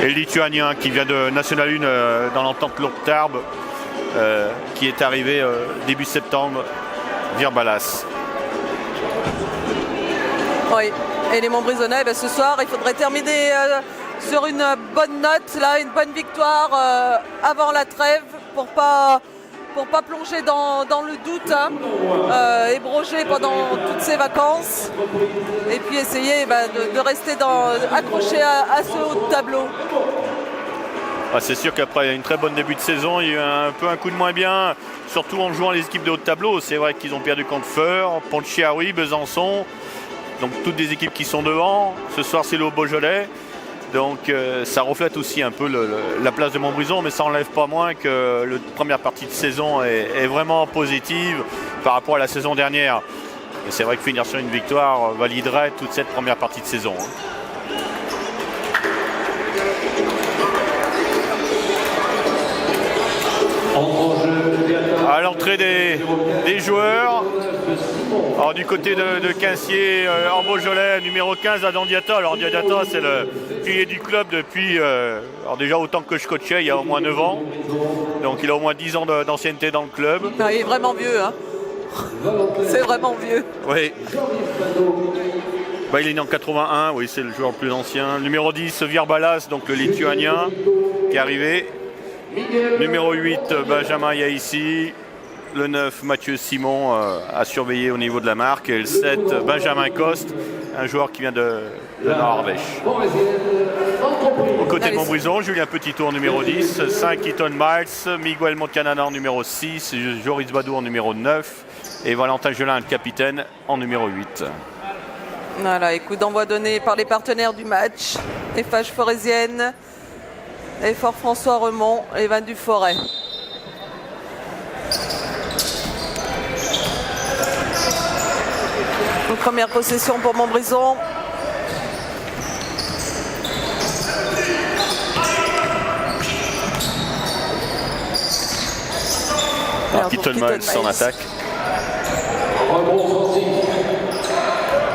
Et le Lituanien qui vient de National 1 dans l'entente lourde Tarbes, qui est arrivé début septembre, Virbalas. Oui, et les Montbrisonnais, ce soir, il faudrait terminer sur une bonne note, là, une bonne victoire avant la trêve pour pas plonger dans le doute, et broger pendant toutes ces vacances, et puis essayer de rester accroché à ce haut de tableau. Ah, c'est sûr qu'après une très bonne début de saison, il y a eu un peu un coup de moins bien, surtout en jouant les équipes de haut de tableau. C'est vrai qu'ils ont perdu contre Feur, Ponchiaoui, Besançon, donc toutes des équipes qui sont devant. Ce soir c'est le Beaujolais, donc ça reflète aussi un peu la place de Montbrison, mais ça n'enlève pas moins que la première partie de saison est vraiment positive par rapport à la saison dernière. Et c'est vrai que finir sur une victoire validerait toute cette première partie de saison. À l'entrée des joueurs, alors du côté de Quincier en Beaujolais, numéro 15 à Dandiata. Alors Dandiata, c'est le pilier du club depuis alors déjà autant que je coachais, il y a au moins 9 ans. Donc il a au moins 10 ans d'ancienneté dans le club. Non, il est vraiment vieux, hein. C'est vraiment vieux. Oui. Il est né en 81, oui, c'est le joueur le plus ancien. Numéro 10, Virbalas, donc le Lituanien, qui est arrivé. Numéro 8, Benjamin Yaissi. Le 9, Mathieu Simon, à surveiller au niveau de la marque. Et le 7, Benjamin Coste, un joueur qui vient de Nord-Ardèche. Au côté de Montbrison, Julien Petittour numéro 10, 5, Eaton Miles, Miguel Moncanana en numéro 6, Joris Badou en numéro 9 et Valentin Gelin, le capitaine, en numéro 8. Voilà, et coup d'envoi donné par les partenaires du match, Eiffage Forésienne, et Fort François Remont et Van du Forêt. Donc, première possession pour Montbrison. Alors, Keaton Miles en attaque.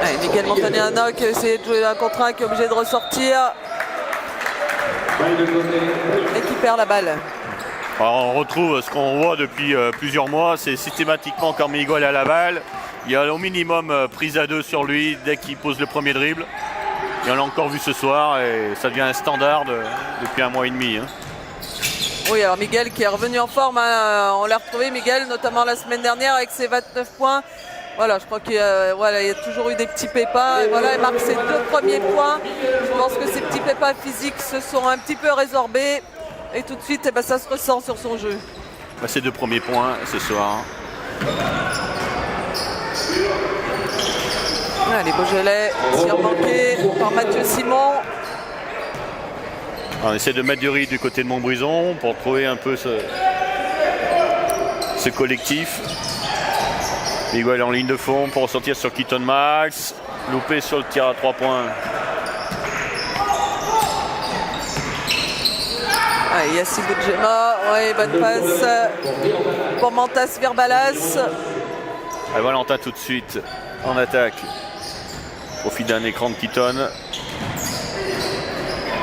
Allez, Miguel Montagnana qui a essayé de jouer un contre un, qui est obligé de ressortir et qui perd la balle. Alors, on retrouve ce qu'on voit depuis plusieurs mois, c'est systématiquement quand Miguel a la balle, il y a au minimum prise à 2 sur lui dès qu'il pose le premier dribble. Et on l'a encore vu ce soir et ça devient un standard depuis un mois et demi. Oui, alors Miguel qui est revenu en forme, hein. On l'a retrouvé, Miguel, notamment la semaine dernière avec ses 29 points. Voilà, je crois qu'il y a toujours eu des petits pépins. Et voilà, il marque ses 2 premiers points. Je pense que ces petits pépins physiques se sont un petit peu résorbés. Et tout de suite, ça se ressent sur son jeu. Ses 2 premiers points ce soir. Les Beaujolais surmanqués par Mathieu Simon. On essaie de mettre du rythme du côté de Montbrison pour trouver un peu ce collectif. Miguel en ligne de fond pour ressortir sur Keaton Miles. Loupé sur le tir à 3 points. Yassine Boudjema, bonne passe pour Mantas Virbalas. Valentin tout de suite en attaque. Profite d'un écran de Keaton.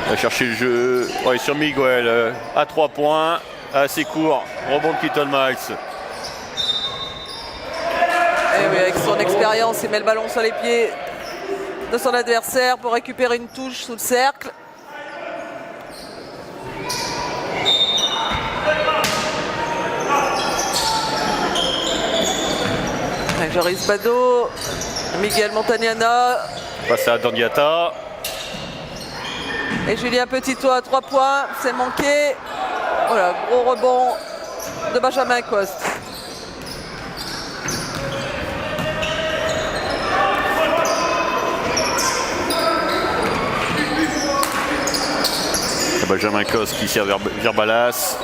Va chercher le jeu. Sur Miguel à 3 points. Assez court. Rebond de Keaton Miles. Et oui, avec son expérience, il met le ballon sur les pieds de son adversaire pour récupérer une touche sous le cercle. Joris Bado, Miguel Montagnana. Passe à Dandiata. Et Julien Petittour à 3 points, c'est manqué. Voilà, gros rebond de Benjamin Coste. Benjamin Coste qui sert Virbalas,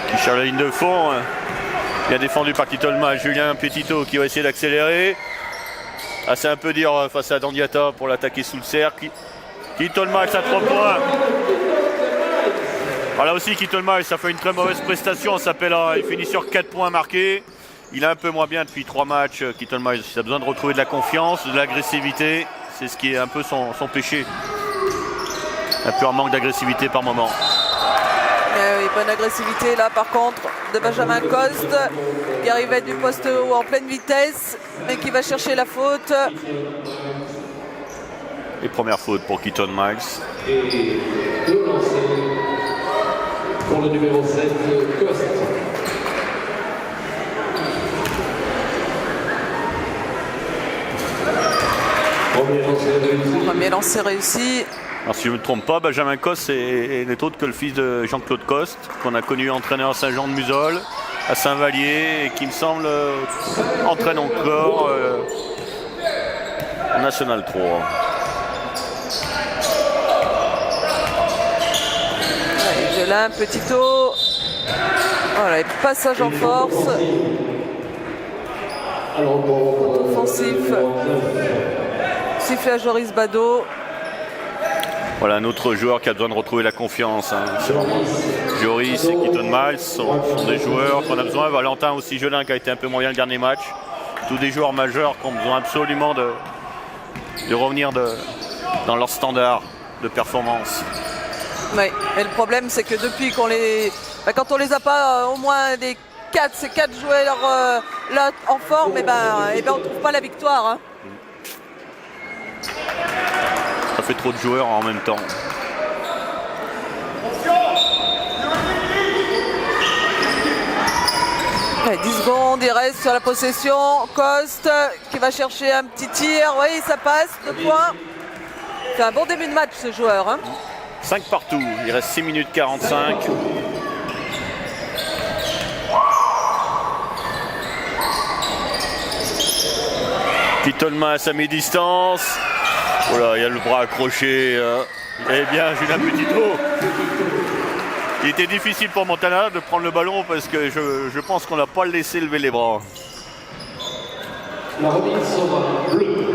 qui cherche la ligne de fond. Bien défendu par Keaton Miles. Julien Petittour qui va essayer d'accélérer. C'est un peu dire face à Dandiata pour l'attaquer sous le cercle. Keaton Miles à 3 points. Alors là aussi, Keaton Miles, ça fait une très mauvaise prestation. Il finit sur 4 points marqués. Il est un peu moins bien depuis 3 matchs. Keaton Miles, il a besoin de retrouver de la confiance, de l'agressivité. C'est ce qui est un peu son péché. Un peu en manque d'agressivité par moment. Oui, bonne agressivité là par contre de Benjamin Coste qui arrivait du poste haut en pleine vitesse mais qui va chercher la faute. Et première faute pour Keaton Miles. Et 2 lancers pour le numéro 7, Coste. Premier lancer réussi. Alors si je ne me trompe pas, Benjamin Coste n'est autre que le fils de Jean-Claude Coste, qu'on a connu entraîneur à Saint-Jean-de-Musol, à Saint-Vallier, et qui me semble entraîne encore en National 3. Gelin, Petitot. Voilà, passage en force. Offensif. Sifflet à Joris Badeau. Voilà un autre joueur qui a besoin de retrouver la confiance. Hein. Joris et Keaton Miles sont des joueurs qu'on a besoin. Valentin aussi, Gelin qui a été un peu moyen le dernier match. Tous des joueurs majeurs qui ont besoin absolument de revenir dans leur standard de performance. Oui, et le problème c'est que depuis qu'on les... quand on les a pas au moins ces 4 joueurs là en forme, on ne trouve pas la victoire. Hein. Ça fait trop de joueurs en même temps. Ouais, 10 secondes, il reste sur la possession. Coste qui va chercher un petit tir. Oui, ça passe, 2 points. C'est un bon début de match ce joueur. Hein. 5 partout, il reste 6 minutes 45. Keaton Miles à mi-distance. Voilà, il y a le bras accroché. Eh bien, Julien Petitot. Il était difficile pour Montana de prendre le ballon parce que je pense qu'on n'a pas le laissé lever les bras. La remise sera bleue.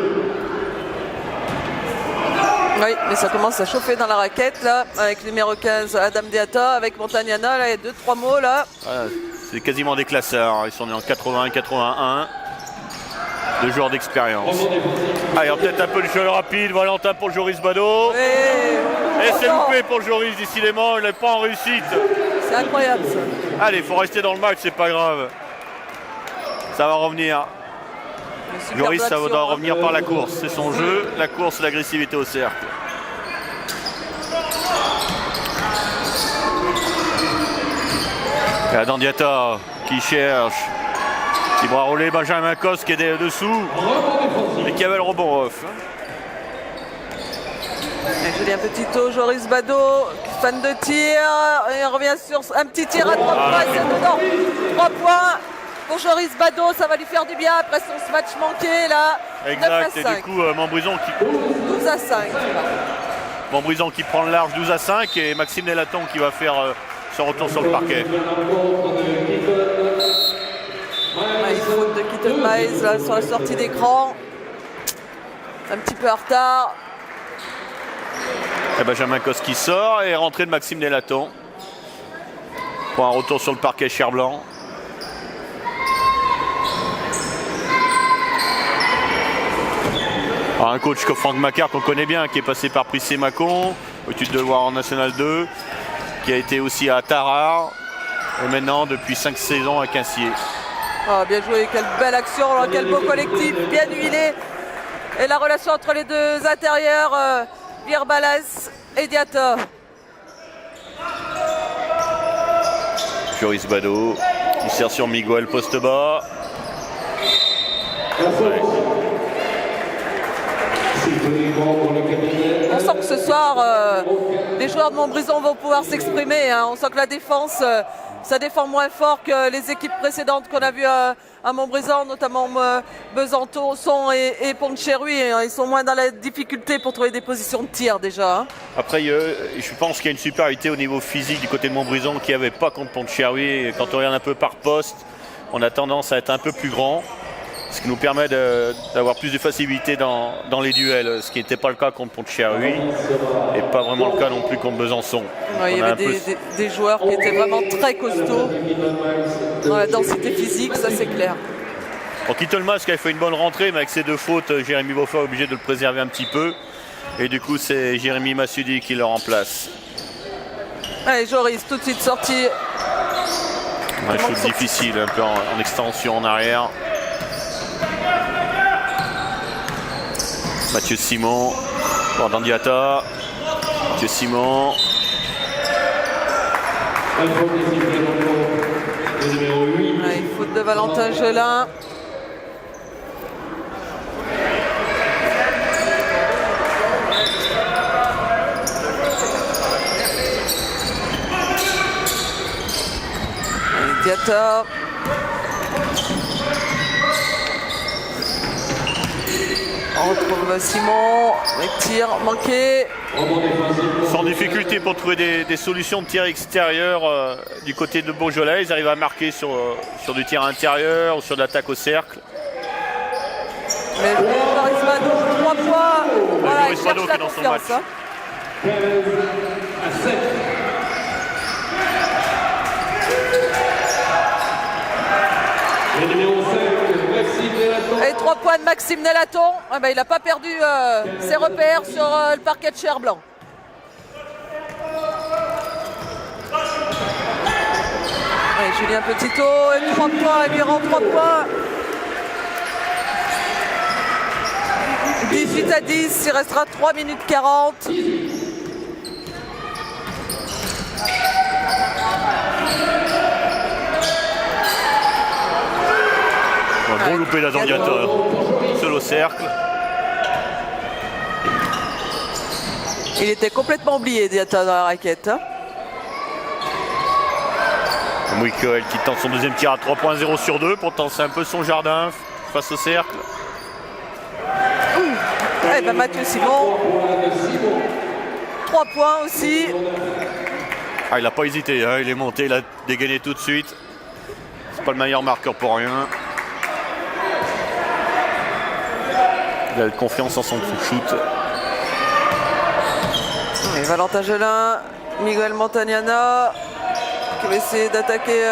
Oui, mais ça commence à chauffer dans la raquette là, avec le numéro 15 Adam Diata, avec Montagnana, là il y a 2-3 mots là. Voilà, c'est quasiment des classeurs, ils sont nés en 80-81. 2 joueurs d'expérience. Allez, peut-être un peu de jeu rapide, Valentin pour Joris Badeau. Et c'est loupé pour Joris, décidément, il n'est pas en réussite. C'est incroyable ça. Allez, il faut rester dans le match, c'est pas grave. Ça va revenir. Joris, ça va revenir par la course, c'est son jeu, la course, l'agressivité au cercle. Et Adam Diata qui cherche, qui va rouler Benjamin Coste qui est dessous et qui avait le rebond off. Julien Petitot, Joris Badeau, fan de tir, et on revient sur un petit tir à 3 points, c'est dedans. 3 points. Pour Joris Badeau, ça va lui faire du bien après son match manqué là. Exact, et du coup Montbrison qui... 12 à 5. Montbrison qui prend le large 12 à 5 et Maxime Nelaton qui va faire son retour sur le parquet. Il faute de Keaton Miles là, sur la sortie d'écran. Un petit peu en retard. Et Benjamin Coste qui sort et rentrée de Maxime Nelaton pour un retour sur le parquet Cher-Blanc. Alors un coach comme Franck Macquart qu'on connaît bien, qui est passé par Prissé-Mâcon, au-dessus de voir en National 2, qui a été aussi à Tarare et maintenant depuis 5 saisons à Quincier. Oh, bien joué, quelle belle action, quel beau collectif, bien huilé. Et la relation entre les deux intérieurs, Virbalas et Diata. Joris Badeau qui sert sur Miguel poste bas. Ouais. On sent que ce soir, les joueurs de Montbrison vont pouvoir s'exprimer. Hein. On sent que la défense, ça défend moins fort que les équipes précédentes qu'on a vues à Montbrison, notamment Besançon et Pont-de-Cherruy. Ils sont moins dans la difficulté pour trouver des positions de tir déjà. Hein. Après, je pense qu'il y a une supériorité au niveau physique du côté de Montbrison qu'il n'y avait pas contre Pont-de-Cherruy. Quand on regarde un peu par poste, on a tendance à être un peu plus grand. Ce qui nous permet d'avoir plus de facilité dans les duels, ce qui n'était pas le cas contre Pont-de-Cherruy et pas vraiment le cas non plus contre Besançon. Ouais, il y avait des joueurs qui étaient vraiment très costauds dans la densité physique, ça c'est clair. Keaton Miles qui avait fait une bonne rentrée, mais avec ses 2 fautes, Jérémy Beaufort est obligé de le préserver un petit peu. Et du coup, c'est Jérémy Massudi qui le remplace. Allez, Joris, tout de suite sorti. Un shoot difficile, un peu en extension en arrière. Mathieu Simon, Jordan Diatta. Mathieu Simon. Ouais, faute de Valentin Gelin. Diatta. On retrouve Simon, avec tir manqué. Sans difficulté pour trouver des solutions de tir extérieur du côté de Beaujolais. Ils arrivent à marquer sur du tir intérieur ou sur de l'attaque au cercle. Mais Joris Bado, 3 points. Voilà, Joris il Bado cherche qui est la dans son confiance. match. Le numéro 5, Maxime Nélaton. Et 3 points de Maxime Nélaton. Ah ben, il n'a pas perdu ses repères sur le parquet de Cher-Blanc. Et Julien Petitot, et 3 points, et Miran, 3 points. 18-10, il restera 3 minutes 40. Un gros loupé là dans Diatta. Seul au cercle. Il était complètement oublié, Diatta, dans la raquette. Hein. Mouikoel qui tente son deuxième tir à 3.0 sur 2. Pourtant, c'est un peu son jardin face au cercle. Et ben Mathieu Simon. 3 points aussi. Ah, il n'a pas hésité, hein. Il est monté, il a dégainé tout de suite. C'est pas le meilleur marqueur pour rien. Il a confiance en son shoot. Et Valentin Gelin, Miguel Montagnana qui va essayer d'attaquer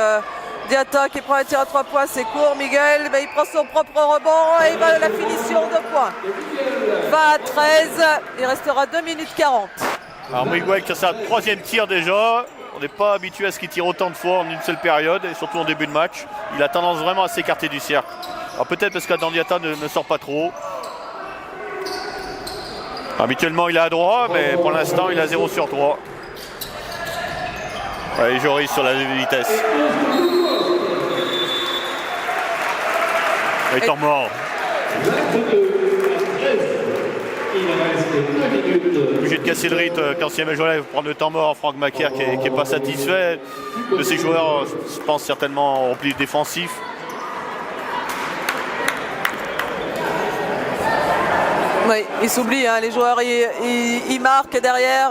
Diatta qui prend un tir à 3 points, c'est court. Miguel, ben, il prend son propre rebond et il va à la finition de points. 20 à 13, il restera 2 minutes 40. Alors Miguel qui a sa troisième tir déjà. On n'est pas habitué à ce qu'il tire autant de fois en une seule période et surtout en début de match. Il a tendance vraiment à s'écarter du cercle. Alors peut-être parce qu'Adam Diatta ne sort pas trop. Habituellement il est à droit, mais pour l'instant il a 0 sur 3. Allez, Joris sur la vitesse. Et temps mort. Obligé de casser le rythme quand c'est Beaujolais, prendre le temps mort. Franck Macaire qui n'est pas satisfait de ses joueurs, je pense certainement au repli défensif. Oui, il s'oublie, hein, les joueurs ils marquent derrière.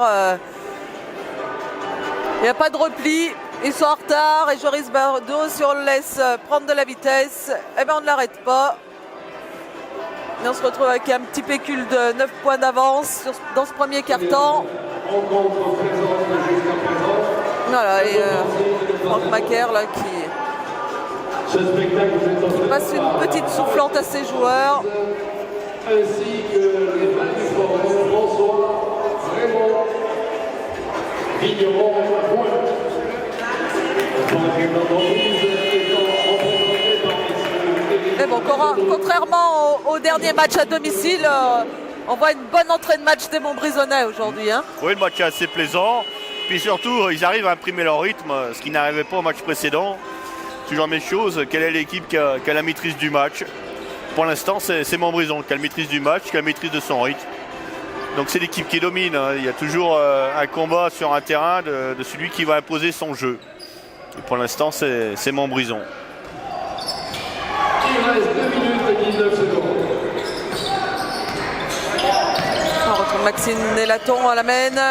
Il n'y a pas de repli, ils sont en retard et Joris Bado, si on le laisse prendre de la vitesse, eh ben on ne l'arrête pas. Et on se retrouve avec un petit pécule de 9 points d'avance dans ce premier quart-temps. Voilà, et Franck Macaire là, qui passe une petite soufflante à ses joueurs. Ainsi que les fans du sport, François, Raymond, Vigneron, Point. Mais bon, contrairement au dernier match à domicile, on voit une bonne entrée de match des Montbrisonnais aujourd'hui. Hein. Oui, le match est assez plaisant. Puis surtout, ils arrivent à imprimer leur rythme, ce qui n'arrivait pas au match précédent. Toujours la même chose, quelle est l'équipe qui a la maîtrise du match? Pour l'instant, c'est Montbrison qui a la maîtrise du match, qui a la maîtrise de son rythme. Donc c'est l'équipe qui domine. Hein. Il y a toujours un combat sur un terrain de celui qui va imposer son jeu. Et pour l'instant, c'est Montbrison. Il reste 2 minutes et 19 secondes. On retrouve Maxime Nélaton à la mène.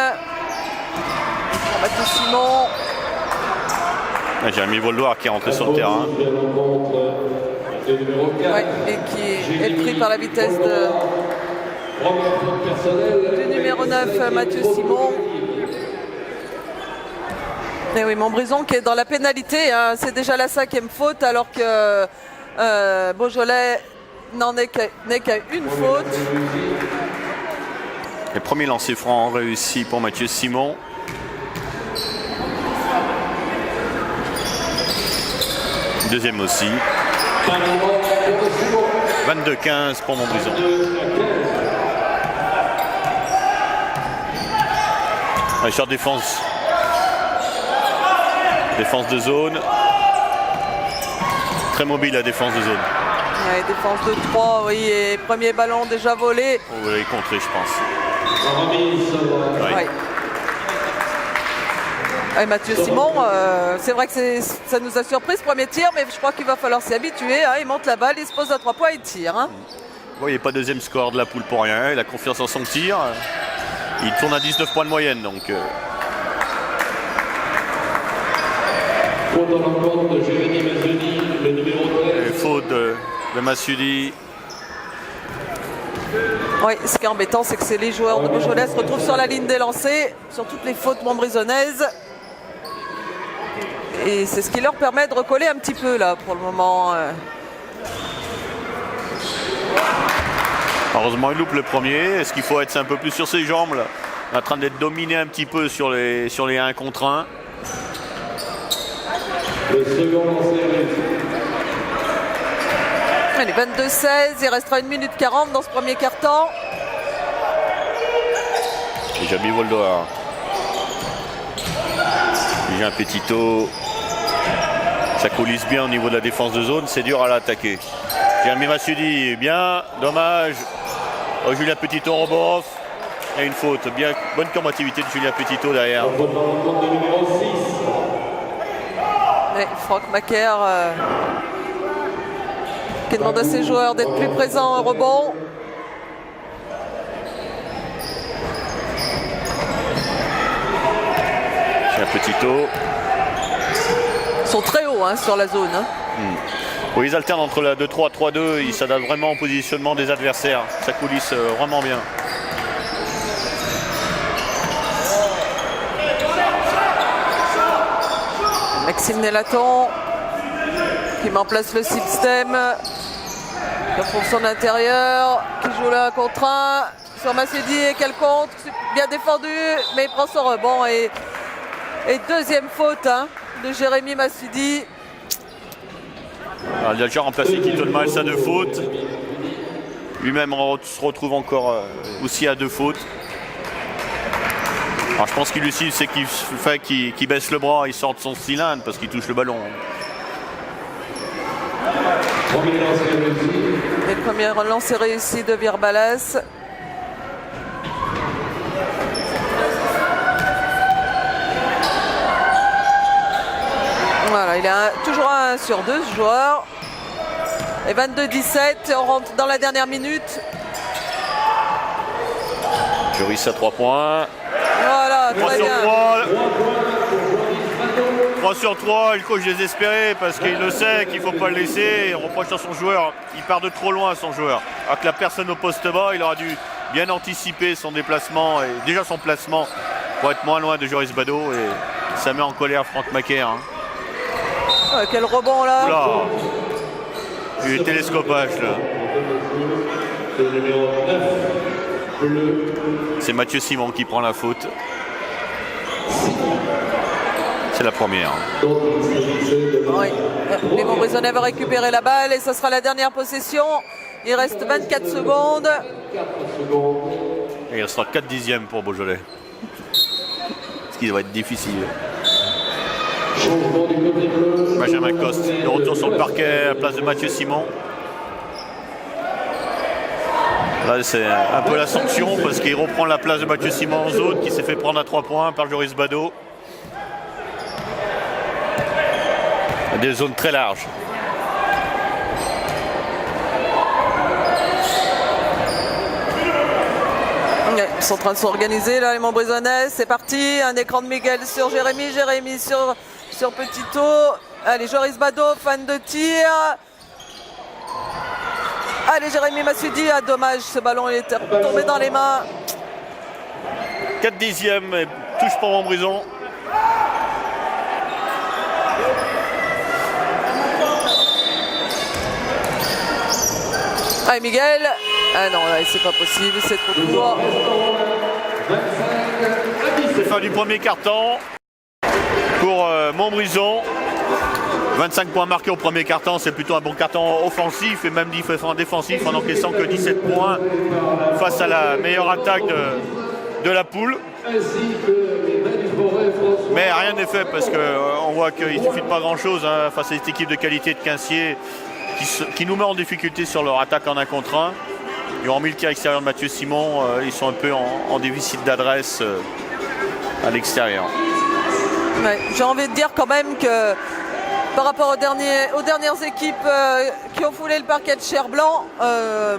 Mathieu Simon. Jérémy Voldoir qui est rentré sur le terrain. Ouais, et qui est pris par la vitesse du numéro 9, Mathieu Simon. Et oui, Montbrison qui est dans la pénalité, hein. C'est déjà la 5e faute alors que Beaujolais n'en est qu'à une faute. Le premier lancer franc réussi pour Mathieu Simon. Deuxième aussi. 22-15 pour Montbrison. Sur défense. Défense de zone. Très mobile la défense de zone. Ouais, défense de 3, oui, et premier ballon déjà volé. Vous l'avez contré, je pense. Ouais. Et Mathieu Simon, c'est vrai que ça nous a surpris ce premier tir, mais je crois qu'il va falloir s'y habituer. Hein. Il monte la balle, il se pose à 3 points et il tire. Hein. Bon, il n'est pas deuxième score de la poule pour rien. Il a confiance en son tir. Il tourne à 19 points de moyenne. Donc, Faute dans l'encontre de Jérémy Masudi, le numéro 13. Faute de Masudi. Oui, ce qui est embêtant, c'est que les joueurs de Beaujolais se retrouvent sur la ligne des lancers, sur toutes les fautes montbrisonnaises. Et c'est ce qui leur permet de recoller un petit peu là pour le moment. Heureusement, il loupe le premier. Est-ce qu'il faut être un peu plus sur ses jambes là? On est en train d'être dominé un petit peu sur les 1 contre 1. Le second lancé Allez, 22-16, il restera 1 minute 40 dans ce premier quart-temps. Et Jamie Voldoar. J'ai un Petito. Ça coulisse bien au niveau de la défense de zone, c'est dur à l'attaquer. Jérémy Masudi, bien, dommage. Oh, Julien Petito rebond. Il y a une faute, bien, bonne combativité de Julien Petito derrière. faute dans l'encontre de numéro 6. Et Franck Macaire qui demande à ses joueurs d'être plus présents au rebond. Julien Petito. Ils sont très hauts hein, sur la zone. Hein. Oui, ils alternent entre la 2-3, 3-2. Ils s'adaptent vraiment au positionnement des adversaires. Ça coulisse vraiment bien. Maxime Nélaton qui met en place le système, qui retrouve son intérieur, qui joue là un contre 1 sur Masudi et quel contre, bien défendu, mais il prend son rebond et deuxième faute hein, de Jérémy Masudi. Alors, il a déjà remplacé Keaton Miles à 2 fautes. Lui-même se retrouve encore aussi à 2 fautes. Alors, je pense qu'il aussi c'est qu'il baisse le bras, il sort de son cylindre parce qu'il touche le ballon. Et le premier lancé réussi de Virbalas. Voilà, il a toujours un sur 2 ce joueur. Et 22-17, on rentre dans la dernière minute. Joris à 3 points. Voilà, 3 très sur bien. 3 sur 3, le coach désespéré parce qu'il le sait qu'il ne faut pas le laisser. Il reproche à son joueur, il part de trop loin à son joueur. Alors que la personne au poste bas, il aura dû bien anticiper son déplacement et déjà son placement pour être moins loin de Joris Bado. Et ça met en colère Franck Macaire. Hein. Ouais, quel rebond là. Là. Et le télescopage là. C'est Mathieu Simon qui prend la faute. C'est la première. Oui. Les Montbrisonnais vont récupérer la balle et ce sera la dernière possession. Il reste 24 secondes. Et il restera 4 dixièmes pour Beaujolais. Ce qui va être difficile. Benjamin Coste, de retour sur le parquet à la place de Mathieu Simon. Là, c'est un peu la sanction parce qu'il reprend la place de Mathieu Simon en zone qui s'est fait prendre à 3 points par Joris Bado. Des zones très larges. Ils sont en train de s'organiser là les Montbrisonnais. C'est parti. Un écran de Miguel sur Jérémy. Jérémy sur Petito. Allez, Joris Bado, fan de tir. Allez, Jérémy Masudi. Ah, dommage, ce ballon il est tombé dans les mains. 4 dixièmes, touche pour Montbrison. Allez, Miguel. Ah non, là, c'est pas possible, c'est trop court. Fin du premier quart-temps pour Montbrison. 25 points marqués au premier quart-temps, c'est plutôt un bon quart-temps offensif et même défensif en encaissant que 17 points face à la meilleure attaque de la poule. Mais rien n'est fait parce qu'on voit qu'il ne suffit de pas grand-chose face à cette équipe de qualité de Quincier qui nous met en difficulté sur leur attaque en 1 contre 1. Ils ont mis le tir extérieur de Mathieu Simon, ils sont un peu en déficit d'adresse à l'extérieur. Ouais, j'ai envie de dire quand même que par rapport aux dernières équipes qui ont foulé le parquet de Cher-Blanc,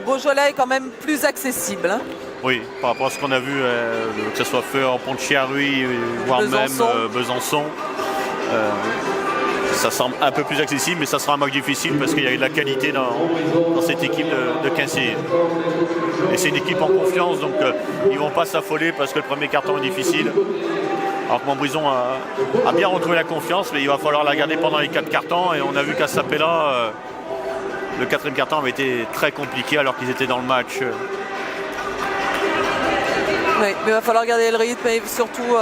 Beaujolais est quand même plus accessible. Hein. Oui, par rapport à ce qu'on a vu, que ce soit fait en Pont-de-Chiaruy, voire Besançon. même Besançon. Ça semble un peu plus accessible, mais ça sera un match difficile parce qu'il y a de la qualité dans cette équipe de Quincier. Et c'est une équipe en confiance, donc ils ne vont pas s'affoler parce que le premier carton est difficile. Alors que Montbrison a bien retrouvé la confiance, mais il va falloir la garder pendant les 4 cartons. Et on a vu qu'à Sapella, le 4e carton avait été très compliqué alors qu'ils étaient dans le match. Oui, mais il va falloir garder le rythme et surtout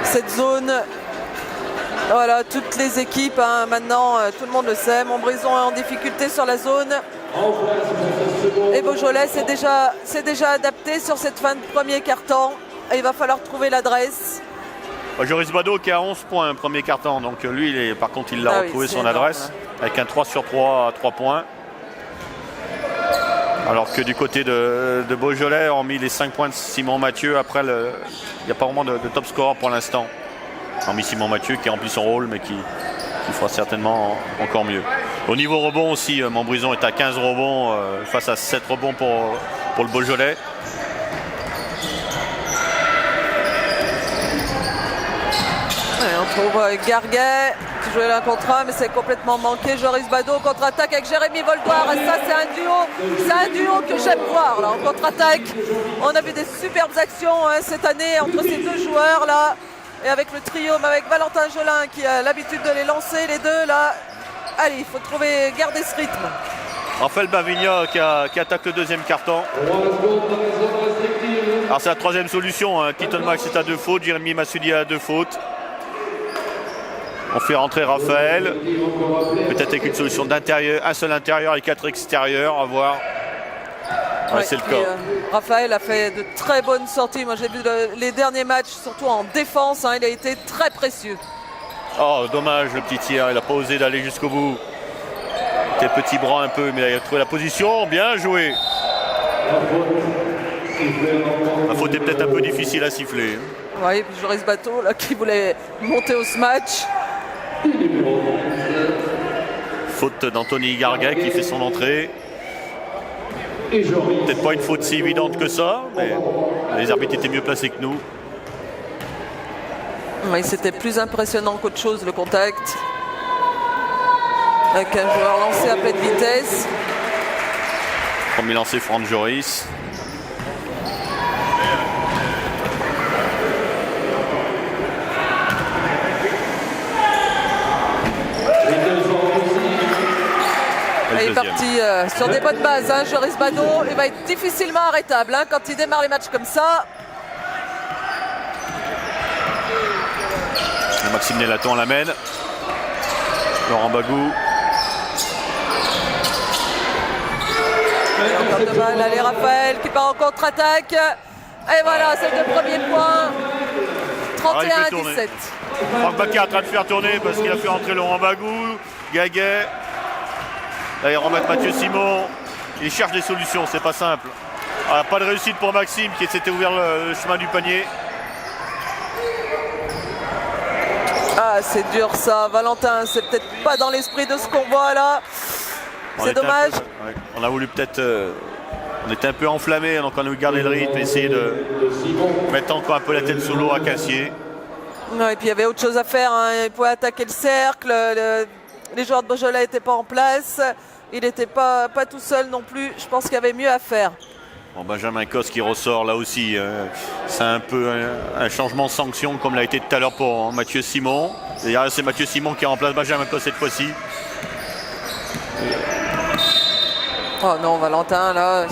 cette zone. Voilà, toutes les équipes, maintenant, tout le monde le sait. Montbrison est en difficulté sur la zone. Et Beaujolais s'est déjà adapté sur cette fin de premier quart-temps. Et il va falloir trouver l'adresse. Joris Badeau qui a 11 points premier quart-temps. Donc lui, par contre, il l'a retrouvé son adresse avec un 3 sur 3 à 3 points. Alors que du côté de Beaujolais, hormis les 5 points de Simon Mathieu, après, il n'y a pas vraiment de top scorer pour l'instant. Hormis Simon Mathieu qui remplit son rôle, mais qui fera certainement encore mieux. Au niveau rebond aussi, Montbrison est à 15 rebonds face à 7 rebonds pour le Beaujolais. Ouais, on trouve Garguet qui jouait l'un contre un, mais c'est complètement manqué. Joris Badeau contre-attaque avec Jérémy Voldoir. Et ça, c'est un duo que j'aime voir. Là, en contre-attaque, on a vu des superbes actions cette année entre ces deux joueurs là. Et avec le trio, avec Valentin Jolin qui a l'habitude de les lancer, les deux là. Allez, il faut garder ce rythme. Raphaël Bavigna qui attaque le 2e carton. Alors c'est la 3e solution. Keaton Max est à 2 fautes, Jérémy Massoudi à 2 fautes. On fait rentrer Raphaël. Peut-être avec une solution d'intérieur, un seul intérieur et 4 extérieurs, à voir. Ouais, c'est le cas. Raphaël a fait de très bonnes sorties. Moi j'ai vu les derniers matchs, surtout en défense, il a été très précieux. Oh, dommage le petit tir, il n'a pas osé d'aller jusqu'au bout. C'était petit bras un peu, mais il a trouvé la position, bien joué. La faute est peut-être un peu difficile à siffler. Oui, et puis Joris Bateau là, qui voulait monter au match. Faute d'Anthony Garguet qui fait son entrée. Peut-être pas une faute si évidente que ça, mais les arbitres étaient mieux placés que nous. Oui, c'était plus impressionnant qu'autre chose le contact. Avec un joueur lancé à pleine vitesse. Premier lancé Franck Joris. Il est parti sur des bonnes bases, Joris Badeau. Il va être difficilement arrêtable quand il démarre les matchs comme ça. Maxime Nélaton l'amène. Laurent Bagou. Encore de balle, allez Raphaël qui part en contre-attaque. Et voilà, c'est le premier point. 31-17. Franck Baquet est en train de faire tourner parce qu'il a fait entrer Laurent Bagou, Gaguet. Là, il remet Mathieu Simon. Il cherche des solutions, c'est pas simple. Ah, pas de réussite pour Maxime qui s'était ouvert le chemin du panier. Ah, c'est dur ça, Valentin. C'est peut-être pas dans l'esprit de ce qu'on voit là. C'est dommage. On a voulu peut-être. On était un peu enflammé, donc on a voulu garder le rythme, essayer de mettre encore un peu la tête sous l'eau à Quincier. Non, et puis il y avait autre chose à faire. Il pouvait attaquer le cercle. Les joueurs de Beaujolais n'étaient pas en place. Il n'était pas tout seul non plus. Je pense qu'il y avait mieux à faire. Bon, Benjamin Cos qui ressort là aussi. C'est un peu un changement de sanction comme l'a été tout à l'heure pour Mathieu Simon. D'ailleurs, c'est Mathieu Simon qui remplace Benjamin Cos cette fois-ci. Oh non, Valentin là.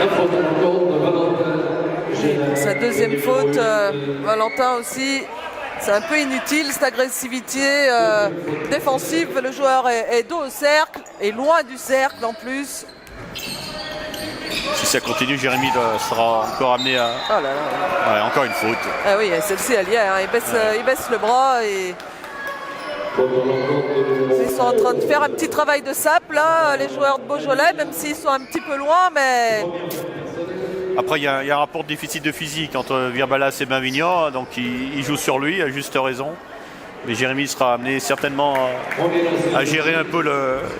La faute encore de Valentin. Sa deuxième faute, Valentin aussi. C'est un peu inutile cette agressivité défensive. Le joueur est dos au cercle et loin du cercle en plus. Si ça continue, Jérémy sera encore amené à... Oh là là. Ouais, encore une faute. Ah oui, celle-ci elle y est, hein. Il baisse le bras et ils sont en train de faire un petit travail de sape là, les joueurs de Beaujolais, même s'ils sont un petit peu loin, mais... Après, il y a un rapport de déficit de physique entre Virbalas et Benvignan, donc il joue sur lui, à juste raison. Mais Jérémy sera amené certainement à gérer un peu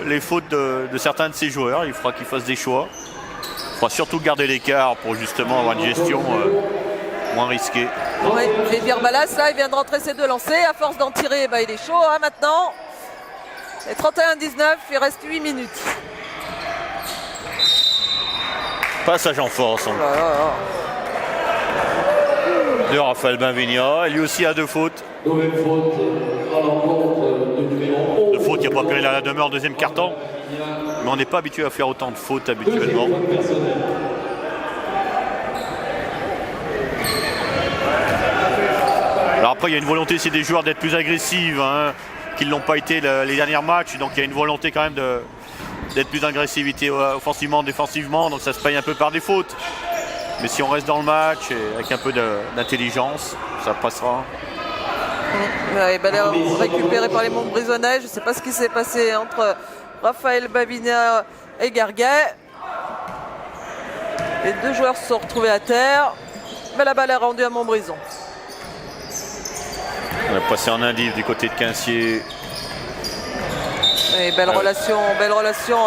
les fautes de certains de ses joueurs. Il faudra qu'il fasse des choix. Il faudra surtout garder l'écart pour justement avoir une gestion moins risquée. Oui, et Virbalas, là, il vient de rentrer ses 2 lancers. À force d'en tirer, il est chaud hein, maintenant. Et 31-19, il reste 8 minutes. Passage en force de Raphaël Benvignan. Et lui aussi a 2 fautes. Nouvelle faute à l'encontre de numéro 11. De fautes, il n'y a pas péril à la demeure, deuxième carton. Mais on n'est pas habitué à faire autant de fautes habituellement. Alors après, il y a une volonté ici des joueurs d'être plus agressifs hein, qu'ils ne l'ont pas été les derniers matchs. Donc il y a une volonté quand même d'être plus d'agressivité offensivement, défensivement. Donc ça se paye un peu par des fautes. Mais si on reste dans le match et avec un peu d'intelligence, ça passera. Ouais, récupéré par les Montbrisonnais. Je ne sais pas ce qui s'est passé entre Raphaël Benvignan et Garguet. Les 2 joueurs se sont retrouvés à terre. Mais la balle est rendue à Montbrison. On a passé en indiv du côté de Quincier. Et belle relation,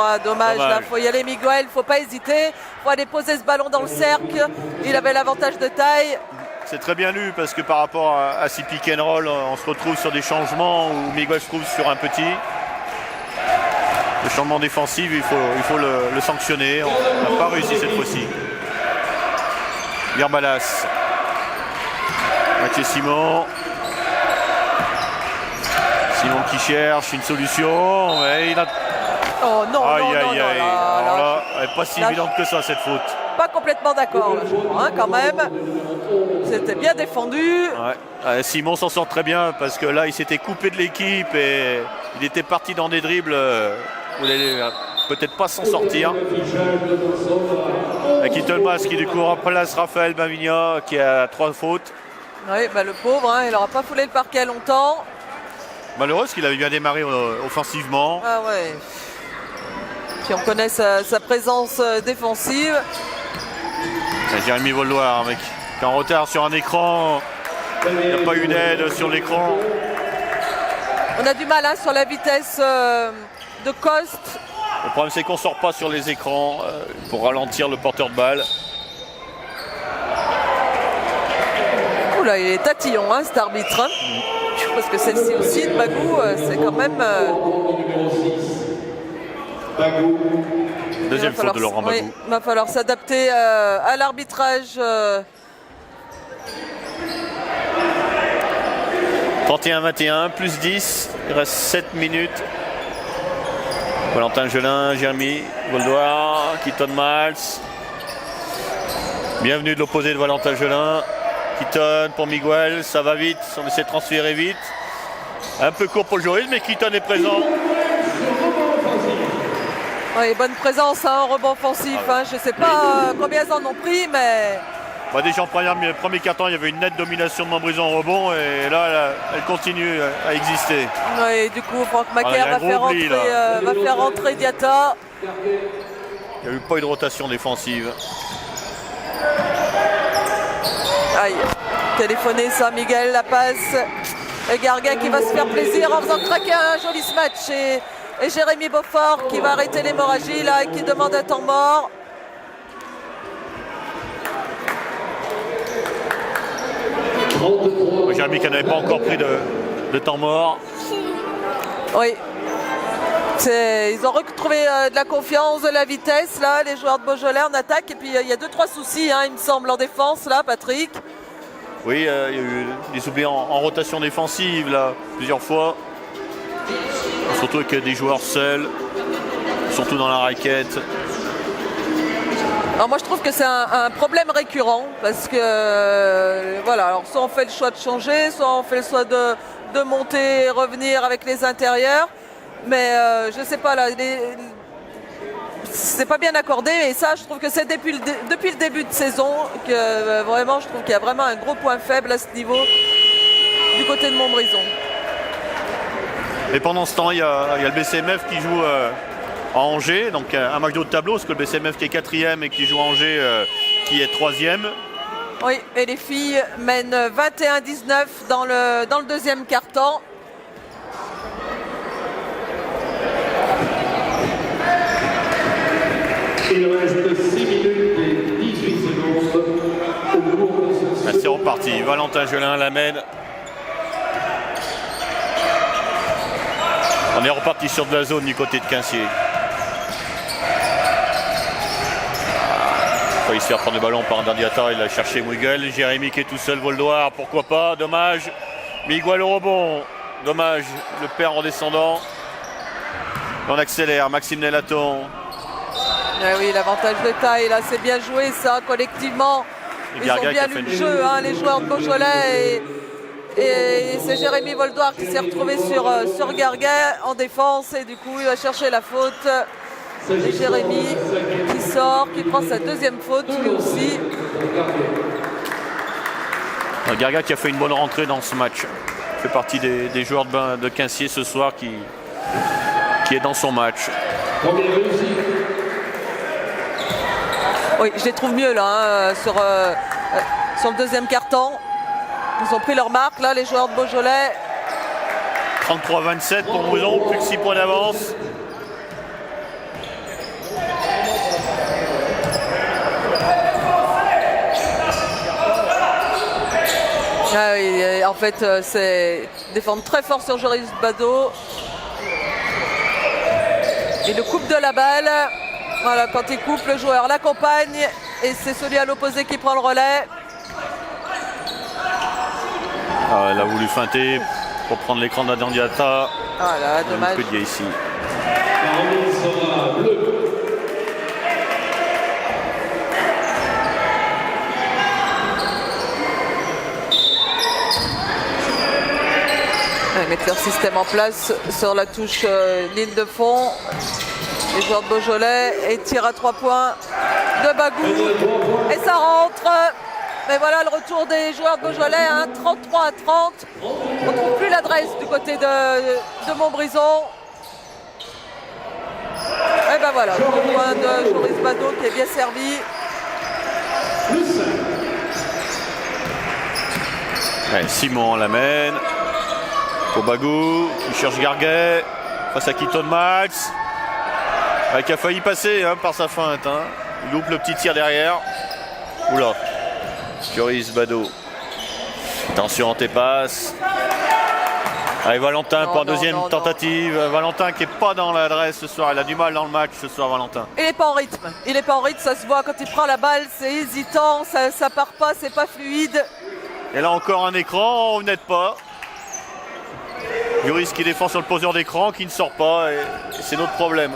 ah, dommage. Là, faut y aller Miguel, faut pas hésiter. Faut aller poser ce ballon dans le cercle. Il avait l'avantage de taille. C'est très bien lu parce que par rapport à ces pick and roll, on se retrouve sur des changements où Miguel se trouve sur un petit. Le changement défensif, il faut le sanctionner. On n'a pas réussi cette fois-ci. Virbalas. Mathieu Simon. Simon qui cherche une solution. Mais il a... Oh non, aïe, non, aïe, non, aïe. non, Alors là, elle n'est pas si évidente que ça, cette faute. Pas complètement d'accord, je crois, hein, quand même. C'était bien défendu. Ouais. Simon s'en sort très bien parce que là, il s'était coupé de l'équipe et il était parti dans des dribbles. Vous n'allez peut-être pas s'en sortir. Kittelmas qui du coup remplace Raphaël Benvignan qui a 3 fautes. Oui, le pauvre, hein, il n'aura pas foulé le parquet longtemps. Malheureux parce qu'il avait bien démarré offensivement. Ah ouais. Puis on connaît sa présence défensive. Jérémy Voldoir, mec, qui est en retard sur un écran. Il n'y a pas eu d'aide sur l'écran. On a du mal hein, sur la vitesse de Coste. Le problème c'est qu'on ne sort pas sur les écrans pour ralentir le porteur de balle. Oula, il est tatillon hein, cet arbitre. Hein. Parce que celle-ci aussi de Bagou, c'est quand même... Deuxième faute de Laurent Bagou. Oui, il va falloir s'adapter à l'arbitrage. 31-21, plus 10, il reste 7 minutes. Valentin Gelin, Jérémy Voldoir, Keaton Miles. Bienvenue de l'opposé de Valentin Gelin. Keaton pour Miguel, ça va vite, on essaie de transférer vite. Un peu court pour le juriste, mais Keaton est présent. Oui, bonne présence hein, en rebond offensif. Hein. Je ne sais pas combien ils en ont pris, mais... Déjà en premier quart-temps, il y avait une nette domination de Montbrison en rebond et là, elle continue à exister. Oui, du coup, Franck Macaire va faire rentrer Diatta. Il n'y a eu pas eu de rotation défensive. Aïe, téléphoné ça, Miguel, la passe. Et Garguet qui va se faire plaisir en faisant craquer un joli match. Et Jérémy Beaufort qui va arrêter l'hémorragie là et qui demande un temps mort. Jérémy qui n'avait pas encore pris de temps mort. Oui. Ils ont retrouvé de la confiance, de la vitesse, là, les joueurs de Beaujolais en attaque. Et puis il y a 2-3 soucis, hein, il me semble, en défense, là, Patrick. Oui, il y a eu des oublis en rotation défensive, là, plusieurs fois. Surtout avec des joueurs seuls, surtout dans la raquette. Alors moi je trouve que c'est un problème récurrent parce que voilà, alors soit on fait le choix de changer, soit on fait le choix de monter et revenir avec les intérieurs, mais je sais pas là, c'est pas bien accordé et ça je trouve que c'est depuis le début de saison que vraiment je trouve qu'il y a vraiment un gros point faible à ce niveau du côté de Montbrison. Et pendant ce temps, il y a le BCMF qui joue à Angers, donc un match de haut de tableau, parce que le BCMF qui est 4e et qui joue à Angers qui est 3e. Oui, et les filles mènent 21-19 dans le deuxième quart-temps. Il reste 6 minutes et 18 secondes au cours de ce... C'est reparti, Valentin Gelin l'amène. On est reparti sur de la zone du côté de Quincier. Il se fait prendre le ballon par Andandiata, il a cherché Miguel. Jérémy qui est tout seul, Voldoir, pourquoi pas, dommage. Miguel au rebond, dommage, le perd en redescendant. On accélère, Maxime Nelaton. Oui, l'avantage de taille, là, c'est bien joué ça, collectivement. Ils ont bien lu le jeu, hein, les joueurs de Beaujolais. Et c'est Jérémy Voldoir qui s'est retrouvé sur Garguet en défense. Et du coup, il va chercher la faute. Et Jérémy qui sort, qui prend sa deuxième faute, lui aussi. Garguet qui a fait une bonne rentrée dans ce match. Il fait partie des joueurs de Quincier ce soir qui est dans son match. Oui, je les trouve mieux là, hein, sur le deuxième quart-temps. Ils ont pris leur marque là, les joueurs de Beaujolais. 33-27 pour Mouzon, plus que 6 points d'avance. Ah oui, en fait, c'est défendre très fort sur Joris Badeau. Et le coupe de la balle. Voilà, quand il coupe, le joueur l'accompagne et c'est celui à l'opposé qui prend le relais. Ah, elle a voulu feinter pour prendre l'écran d'Andandiata. Voilà, dommage. Un peu de ici. Ils mettent leur système en place sur la touche ligne de fond. Les joueurs de Beaujolais et tir à 3 points de Bagou. Et ça rentre. Mais voilà le retour des joueurs de Beaujolais, hein, 33-30. On ne trouve plus l'adresse du côté de Montbrison. Et ben voilà, le point de Joris Badeau qui est bien servi. Ouais, Simon l'amène. Pour Bagou, qui cherche Garguet. Face à Quito de Max. Qui a failli passer hein, par sa feinte. Hein. Il loupe le petit tir derrière. Oula. Joris Badeau. Attention, antépasse. Allez, Valentin pour deuxième tentative. Valentin qui n'est pas dans l'adresse ce soir. Il a du mal dans le match ce soir, Valentin. Il n'est pas en rythme. Il n'est pas en rythme, ça se voit quand il prend la balle. C'est hésitant, ça part pas, c'est pas fluide. Et là encore un écran, vous n'êtes pas. Joris qui défend sur le poseur d'écran, qui ne sort pas. Et c'est notre problème.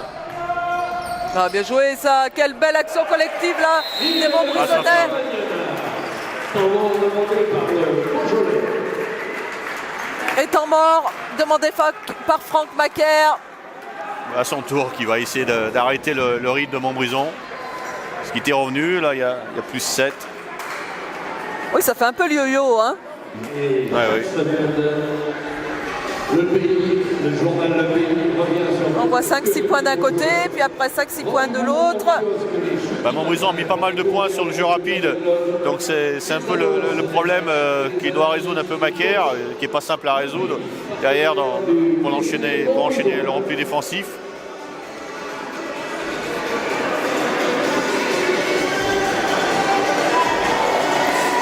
Ah, bien joué ça, quelle belle action collective là des Montbrisonnais. Et temps mort, demandé par Franck Macaire. À son tour, qui va essayer d'arrêter le rythme de Montbrison. Ce qui était revenu, là il y a plus 7. Oui, ça fait un peu le yo-yo, hein. Ouais, oui. Le pays, le journal Le Pays revient sur... On voit 5-6 points d'un côté, puis après 5-6 points de l'autre. Montbrison a mis pas mal de points sur le jeu rapide, donc c'est un peu le problème qu'il doit résoudre un peu Macaire, qui n'est pas simple à résoudre derrière pour enchaîner le repli défensif.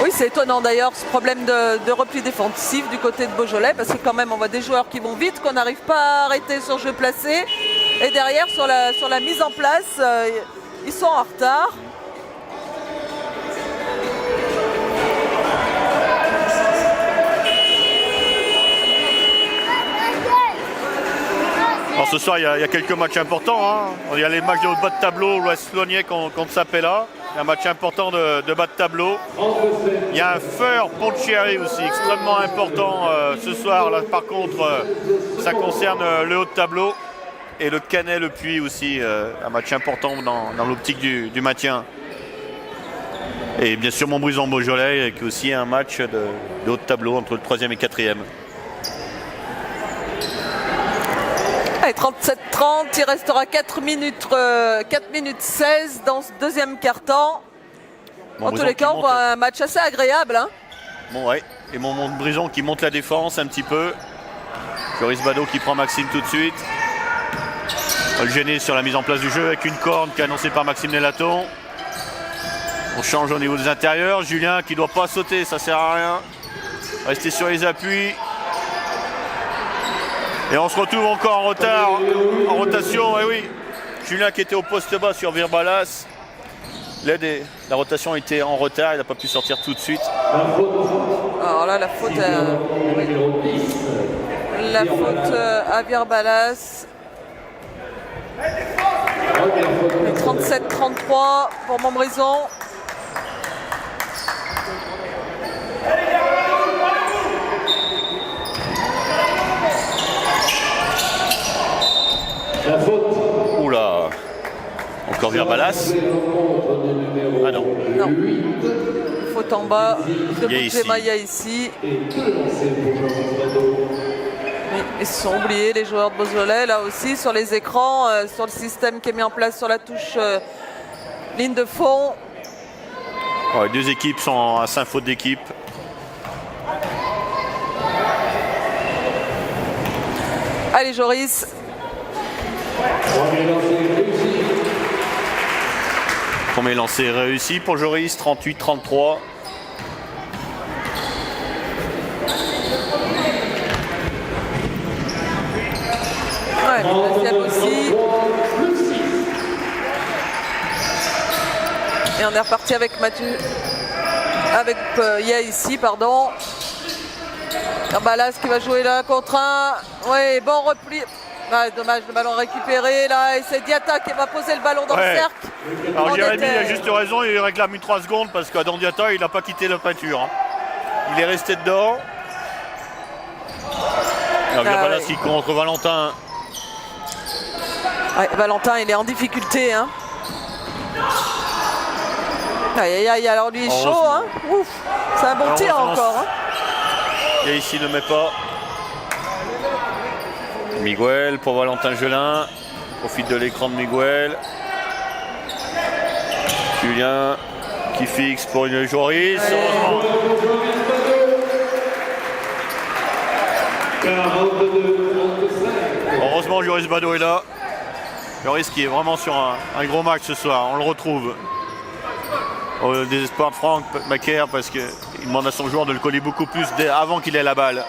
Oui, c'est étonnant d'ailleurs ce problème de repli défensif du côté de Beaujolais, parce que quand même on voit des joueurs qui vont vite, qu'on n'arrive pas à arrêter sur jeu placé, et derrière sur la mise en place, ils sont en retard. Alors ce soir il y a quelques matchs importants, hein. Il y a les matchs de haut bas de tableau, l'Ouest Lognais contre Sapella, un match important de bas de tableau. Il y a un Feur Ponchieri aussi extrêmement important ce soir. Là, par contre, ça concerne le haut de tableau. Et le Canet Le Puy aussi, un match important dans l'optique du maintien. Et bien sûr Montbrison-Beaujolais avec aussi un match de haut de tableau entre le 3e et 4e. Allez, 37-30, il restera 4 minutes 16 dans ce deuxième quart-temps. En tous les cas, on voit un match assez agréable. Hein. Bon, ouais. Et Montbrison qui monte la défense un petit peu. Joris Badeau qui prend Maxime tout de suite. Le gêner sur la mise en place du jeu avec une corne qui est annoncée par Maxime Nelaton. On change au niveau des intérieurs. Julien qui ne doit pas sauter, ça sert à rien. Rester sur les appuis. Et on se retrouve encore en retard, en rotation. Et oui, Julien qui était au poste bas sur Virbalas. La rotation était en retard, il n'a pas pu sortir tout de suite. Alors là, la faute à Virbalas. 37-33 pour Montbrison. La faute. Oula. Encore Virbalas. Ah non. Non. Faute en bas de Yaissi. ici. Ils se sont oubliés, les joueurs de Beaujolais, là aussi, sur les écrans, sur le système qui est mis en place sur la touche ligne de fond. Ouais, deux équipes sont à 5 fautes d'équipe. Allez, Joris. Premier lancé réussi pour Joris, 38-33. Ouais, le deuxième aussi. Et on est reparti avec Mathieu. Avec ici, pardon. Virbalas qui va jouer là contre un. Oui, bon repli. Ah, dommage, le ballon récupéré là. Et c'est Diatta qui va poser le ballon dans le cercle. Alors Jérémy a juste raison, il réclame une 3 secondes parce qu'Adam Diatta il n'a pas quitté la peinture. Hein. Il est resté dedans. Alors Virbalas qui contre Valentin. Ouais, Valentin il est en difficulté. Hein. Aïe aïe aïe, alors lui il est chaud. Hein. Ouf, c'est un bon tir encore. Hein. Et ici ne met pas. Miguel pour Valentin Gelin. Profite de l'écran de Miguel. Julien qui fixe pour une Joris. Heureusement Joris Badeau est là. Joris qui est vraiment sur un gros match ce soir. On le retrouve. Au désespoir de Franck Macaire parce qu'il demande à son joueur de le coller beaucoup plus avant qu'il ait la balle.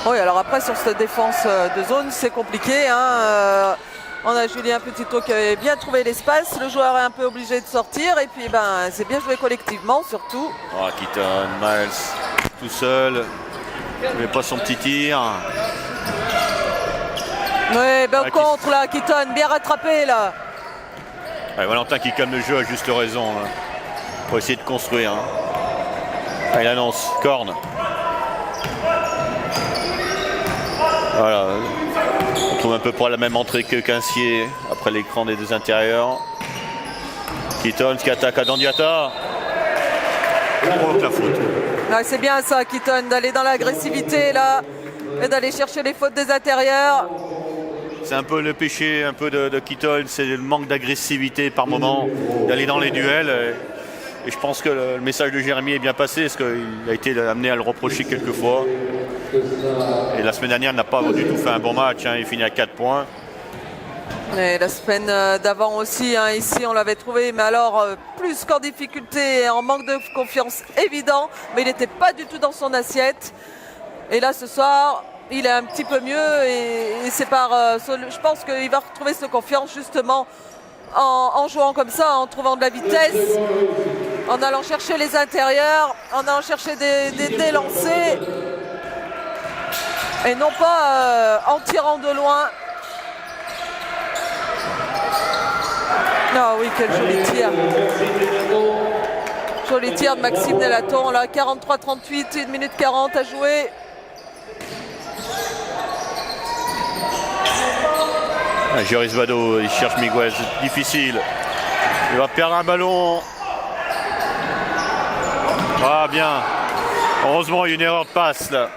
Oui, alors après sur cette défense de zone c'est compliqué. Hein. On a Julien Petitot qui avait bien trouvé l'espace. Le joueur est un peu obligé de sortir et puis c'est bien joué collectivement surtout. Oh, Keaton, Miles tout seul. Il met pas son petit tir. Oui, au contre là, Keaton, bien rattrapé là. Ouais, Valentin qui calme le jeu à juste raison. Hein. Pour essayer de construire. Hein. Ah, il annonce, corne. Voilà. On trouve un peu près la même entrée que Quincier après l'écran des deux intérieurs. Keaton qui attaque à Dandiata. Oh, la faute. Ah, c'est bien ça, Keaton, d'aller dans l'agressivité là et d'aller chercher les fautes des intérieurs. C'est un peu le péché un peu de Keaton, c'est le manque d'agressivité par moment, d'aller dans les duels. Et je pense que le message de Jérémy est bien passé, parce qu'il a été amené à le reprocher quelques fois. Et la semaine dernière, il n'a pas du tout fait un bon match, hein, il finit à 4 points. Et la semaine d'avant aussi, hein, ici on l'avait trouvé, mais alors plus qu'en difficulté, en manque de confiance évident, mais il n'était pas du tout dans son assiette. Et là ce soir, il est un petit peu mieux et c'est je pense qu'il va retrouver cette confiance justement en jouant comme ça, en trouvant de la vitesse, en allant chercher les intérieurs, en allant chercher des lancers et non pas en tirant de loin. Ah oui, quel joli tir. Joli tir de Maxime Delaton, là, 43-38, 1 minute 40 à jouer. Joris Vado, il cherche Miguel, c'est difficile. Il va perdre un ballon. Ah bien. Heureusement, il y a une erreur de passe là.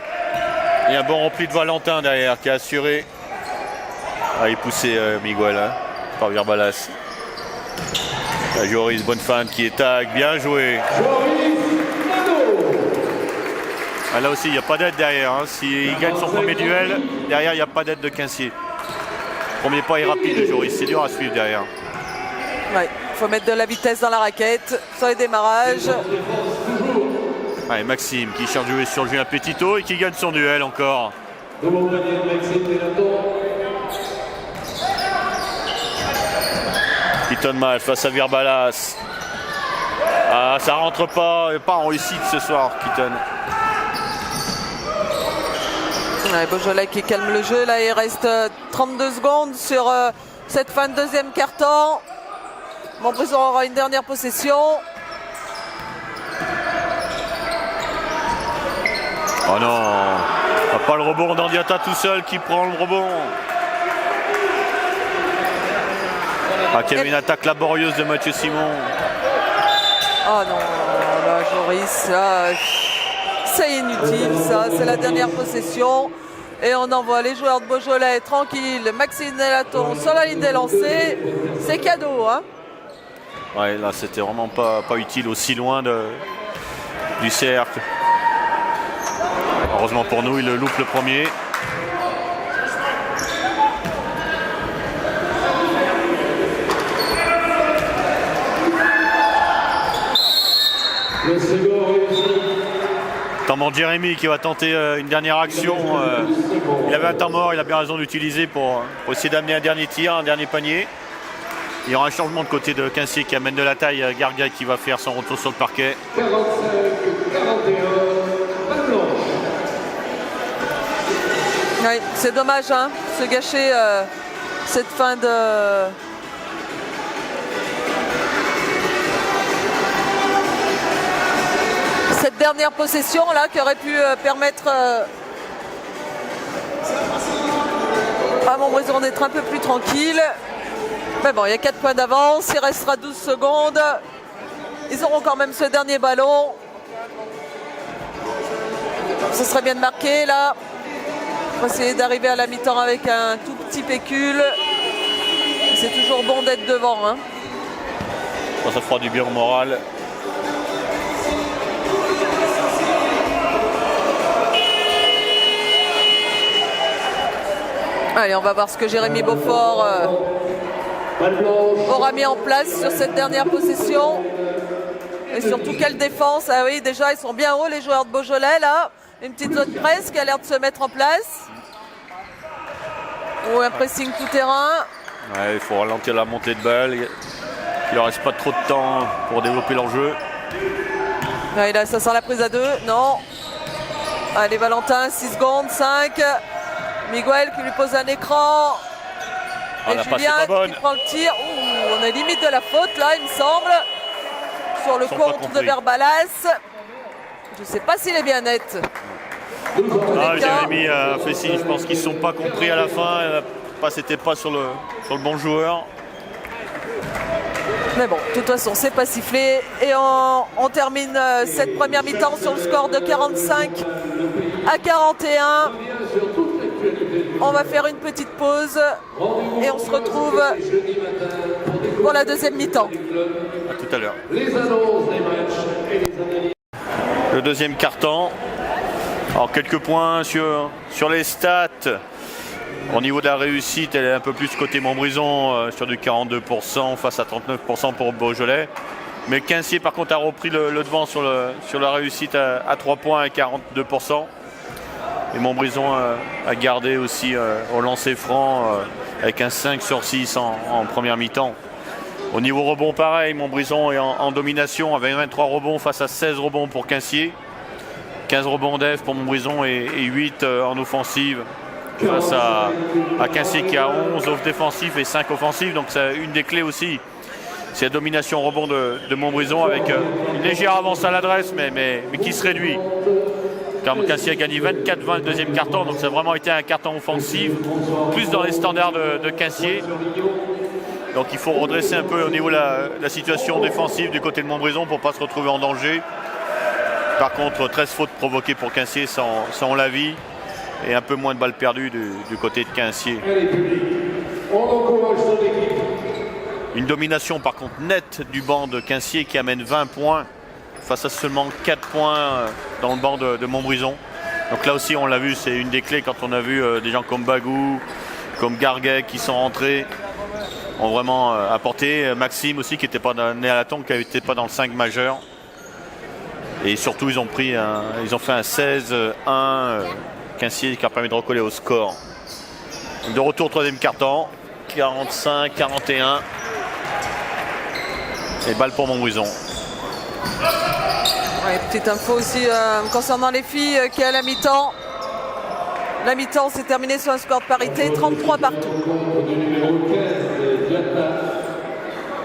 Il y a un bon repli de Valentin derrière qui a assuré. Ah, il poussait Miguel hein, par Virbalas. Joris, bonne fan qui est tag, bien joué. Ah, là aussi, il n'y a pas d'aide derrière. Hein. S'il gagne son premier duel, derrière, il n'y a pas d'aide de Quincier. Premier pas est rapide de Joris, c'est dur à suivre derrière. Ouais, il faut mettre de la vitesse dans la raquette, sur les démarrages. Allez, Maxime qui cherche de jouer sur Julien Petito et qui gagne son duel encore. Keaton Mal face à Virbalas. Ah, ça rentre pas en réussite ce soir, Keaton. Ouais, Beaujolais qui calme le jeu, là il reste 32 secondes sur cette fin de deuxième quart-temps. Montbrison aura une dernière possession. Oh non, pas le rebond d'Andiata tout seul qui prend le rebond. Ah, qu'il y avait une attaque laborieuse de Mathieu Simon. Oh non, là Joris, là, c'est inutile ça, c'est la dernière possession. Et on envoie les joueurs de Beaujolais tranquille. Maxime Delaton sur la ligne des lancers, c'est cadeau hein. Ouais, là c'était vraiment pas utile aussi loin du cercle. Heureusement pour nous, il le loupe le premier. Temps mort Jérémy qui va tenter une dernière action. Il avait un temps mort, il a bien raison d'utiliser pour essayer d'amener un dernier tir, un dernier panier. Il y aura un changement de côté de Quincier qui amène de la taille. Garga qui va faire son retour sur le parquet. 45-41, Oui, c'est dommage, hein, se gâcher cette fin de... Cette dernière possession là qui aurait pu permettre à Montbrison d'être un peu plus tranquille. Mais bon, il y a 4 points d'avance, il restera 12 secondes. Ils auront quand même ce dernier ballon. Ce serait bien de marquer là. On va essayer d'arriver à la mi-temps avec un tout petit pécule. C'est toujours bon d'être devant. Hein. Ça fera du bien au moral. Allez, on va voir ce que Jérémy Beaufort aura mis en place sur cette dernière possession. Et surtout quelle défense. Ah oui, déjà ils sont bien hauts les joueurs de Beaujolais là. Une petite zone presse qui a l'air de se mettre en place. Ou un pressing tout terrain. Ouais, il faut ralentir la montée de balle. Il ne leur reste pas trop de temps pour développer leur jeu. Ouais, là, ça sent la prise à 2. Non. Allez, Valentin, 6 secondes, 5. Miguel qui lui pose un écran. Ah, et la passe Julien est pas bonne. qui prend le tir. Ouh, on est limite de la faute là, il me semble. Sur le contre de Virbalas. Je ne sais pas s'il est bien net. Ah, Jérémy a fait signe, je pense qu'ils ne sont pas compris à la fin. C'était pas sur le bon joueur. Mais bon, de toute façon, c'est pas sifflé. Et on termine cette première mi-temps sur le score de 45-41. On va faire une petite pause et on se retrouve pour la deuxième mi-temps. À tout à l'heure. Le deuxième quart-temps. Alors quelques points sur les stats. Au niveau de la réussite, elle est un peu plus côté Montbrison, sur du 42% face à 39% pour Beaujolais. Mais Quincier par contre a repris le devant sur la réussite à 3 points à 42%. Et Montbrison a gardé aussi au lancer franc avec un 5 sur 6 en première mi-temps. Au niveau rebond pareil, Montbrison est en domination avec 23 rebonds face à 16 rebonds pour Quincier. 15 rebonds d'Eve pour Montbrison et 8 en offensive face à Quincier qui a 11 défensifs et 5 offensifs. Donc c'est une des clés aussi C'est la domination rebond de Montbrison avec une légère avance à l'adresse, mais qui se réduit. Car Quincy a gagné 24-20 le deuxième carton, donc ça a vraiment été un carton offensif, plus dans les standards de Quincy. Donc il faut redresser un peu au niveau de la situation défensive du côté de Montbrison pour ne pas se retrouver en danger. Par contre, 13 fautes provoquées pour Quincy sans la vie et un peu moins de balles perdues du côté de Quincy. Une domination par contre nette du banc de Quincy qui amène 20 points face à seulement 4 points dans le banc de Montbrison. Donc là aussi on l'a vu, c'est une des clés quand on a vu des gens comme Bagou, comme Garguet qui sont rentrés, ont vraiment apporté. Maxime aussi qui n'était pas né à la tombe, qui n'était pas dans le 5 majeur. Et surtout ils ont fait un 16-1 Quincy qui a permis de recoller au score. De retour au troisième quart-temps, 45-41. Et balle pour Montbrison. Ouais, petite info aussi concernant les filles qui est à la mi-temps. La mi-temps s'est terminée sur un score de parité, 33 partout.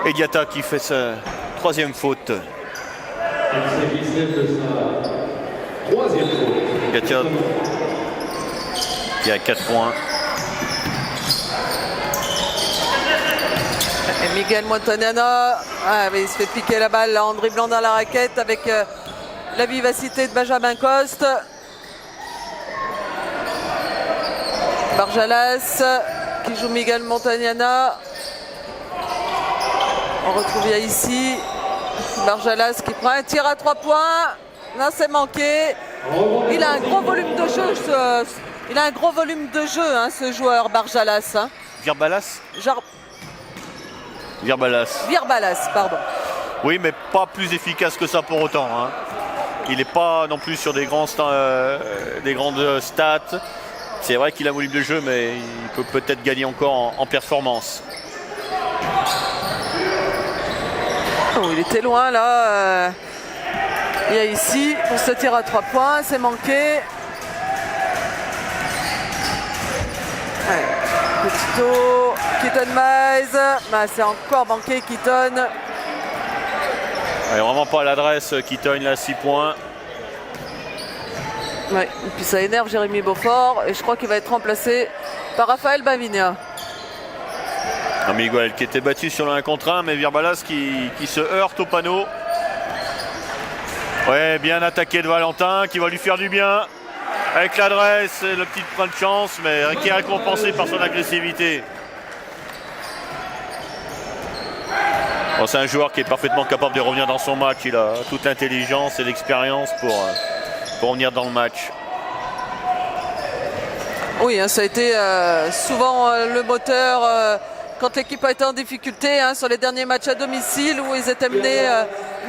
Et Diatta qui fait sa troisième faute. Diatta qui a 4 points. Et Miguel Montagnana, il se fait piquer la balle là, en dribblant dans la raquette avec la vivacité de Benjamin Coste. Barjalas qui joue Miguel Montagnana. On retrouve ici Barjalas qui prend un tir à 3 points. Là c'est manqué. Il a un gros volume de jeu, ce joueur Barjalas. Hein. Virbalas Virbalas, pardon. Oui, mais pas plus efficace que ça pour autant. Hein. Il n'est pas non plus sur des grandes stats. C'est vrai qu'il a un volume de jeu, mais il peut peut-être gagner encore en performance. Oh, il était loin là. Il y a ici pour ce tir à 3 points, c'est manqué. Ouais. Petito, Keaton Mize, c'est encore manqué Keaton. Vraiment pas à l'adresse, Keaton là 6 points. Ouais, et puis ça énerve Jérémy Beaufort et je crois qu'il va être remplacé par Raphaël Bavinia. Miguel qui était battu sur le 1 contre 1, mais Virbalas qui se heurte au panneau. Ouais, bien attaqué de Valentin qui va lui faire du bien. Avec l'adresse, le petit point de chance, mais qui est récompensé par son agressivité. Bon, c'est un joueur qui est parfaitement capable de revenir dans son match. Il a toute l'intelligence et l'expérience pour revenir dans le match. Oui, hein, ça a été souvent le moteur quand l'équipe a été en difficulté sur les derniers matchs à domicile où ils étaient menés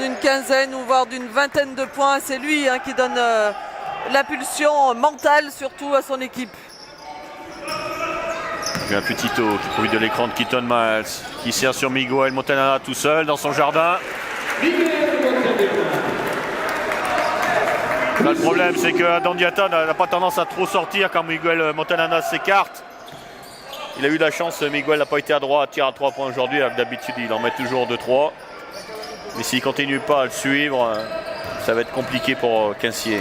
d'une quinzaine ou voire d'une vingtaine de points. C'est lui qui donne l'impulsion mentale surtout à son équipe. Un Petito qui profite de l'écran de Keaton Miles qui sert sur Miguel Montagnana tout seul dans son jardin. Là, le problème c'est que Adam Diatta n'a pas tendance à trop sortir quand Miguel Montagnana s'écarte. Il a eu de la chance, Miguel n'a pas été à droite, tir à 3 points aujourd'hui. D'habitude il en met toujours 2-3. Mais s'il ne continue pas à le suivre, ça va être compliqué pour Quincy.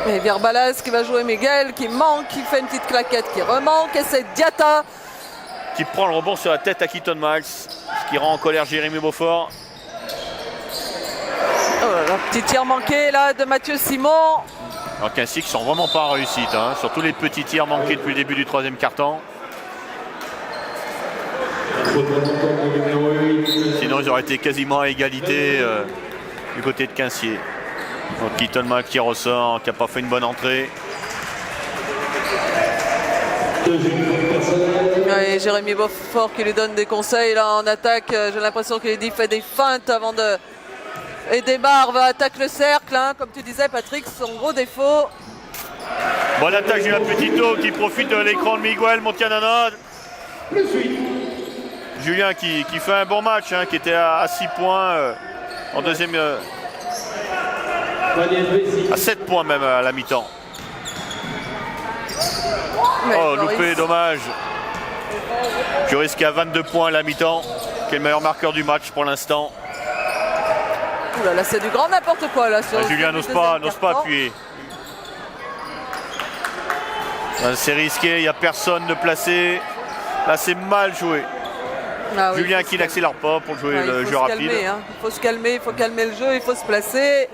Et Virbalas qui va jouer Miguel, qui manque, qui fait une petite claquette, qui remanque, et c'est Diatta qui prend le rebond sur la tête à Keaton Miles, ce qui rend en colère Jérémy Beaufort. Un petit tir manqué là de Mathieu Simon. Alors Quincy qui sont vraiment pas en réussite, sur tous les petits tirs manqués depuis le début du troisième quart-temps. Sinon ils auraient été quasiment à égalité du côté de Quincy. Donc Keaton Miles qui ressort, qui n'a pas fait une bonne entrée. Et Jérémy Beaufort qui lui donne des conseils là en attaque. J'ai l'impression qu'il fait des feintes avant de... Et démarre, attaque le cercle, comme tu disais Patrick, son gros défaut. Bonne attaque Julien Petito qui profite de l'écran de Miguel Montagnana. Julien qui fait un bon match, qui était à 6 points en deuxième... à 7 points même à la mi-temps. Oh, loupé, dommage. Tu risques à 22 points à la mi-temps. qui est le meilleur marqueur du match pour l'instant. Ouh là là, c'est du grand n'importe quoi là. Julien n'ose pas appuyer. C'est risqué, il n'y a personne de placé. Là, c'est mal joué. Ah oui, Julien qui n'accélère pas pour jouer le jeu rapide. Il faut se calmer, il faut calmer le jeu, il faut se placer.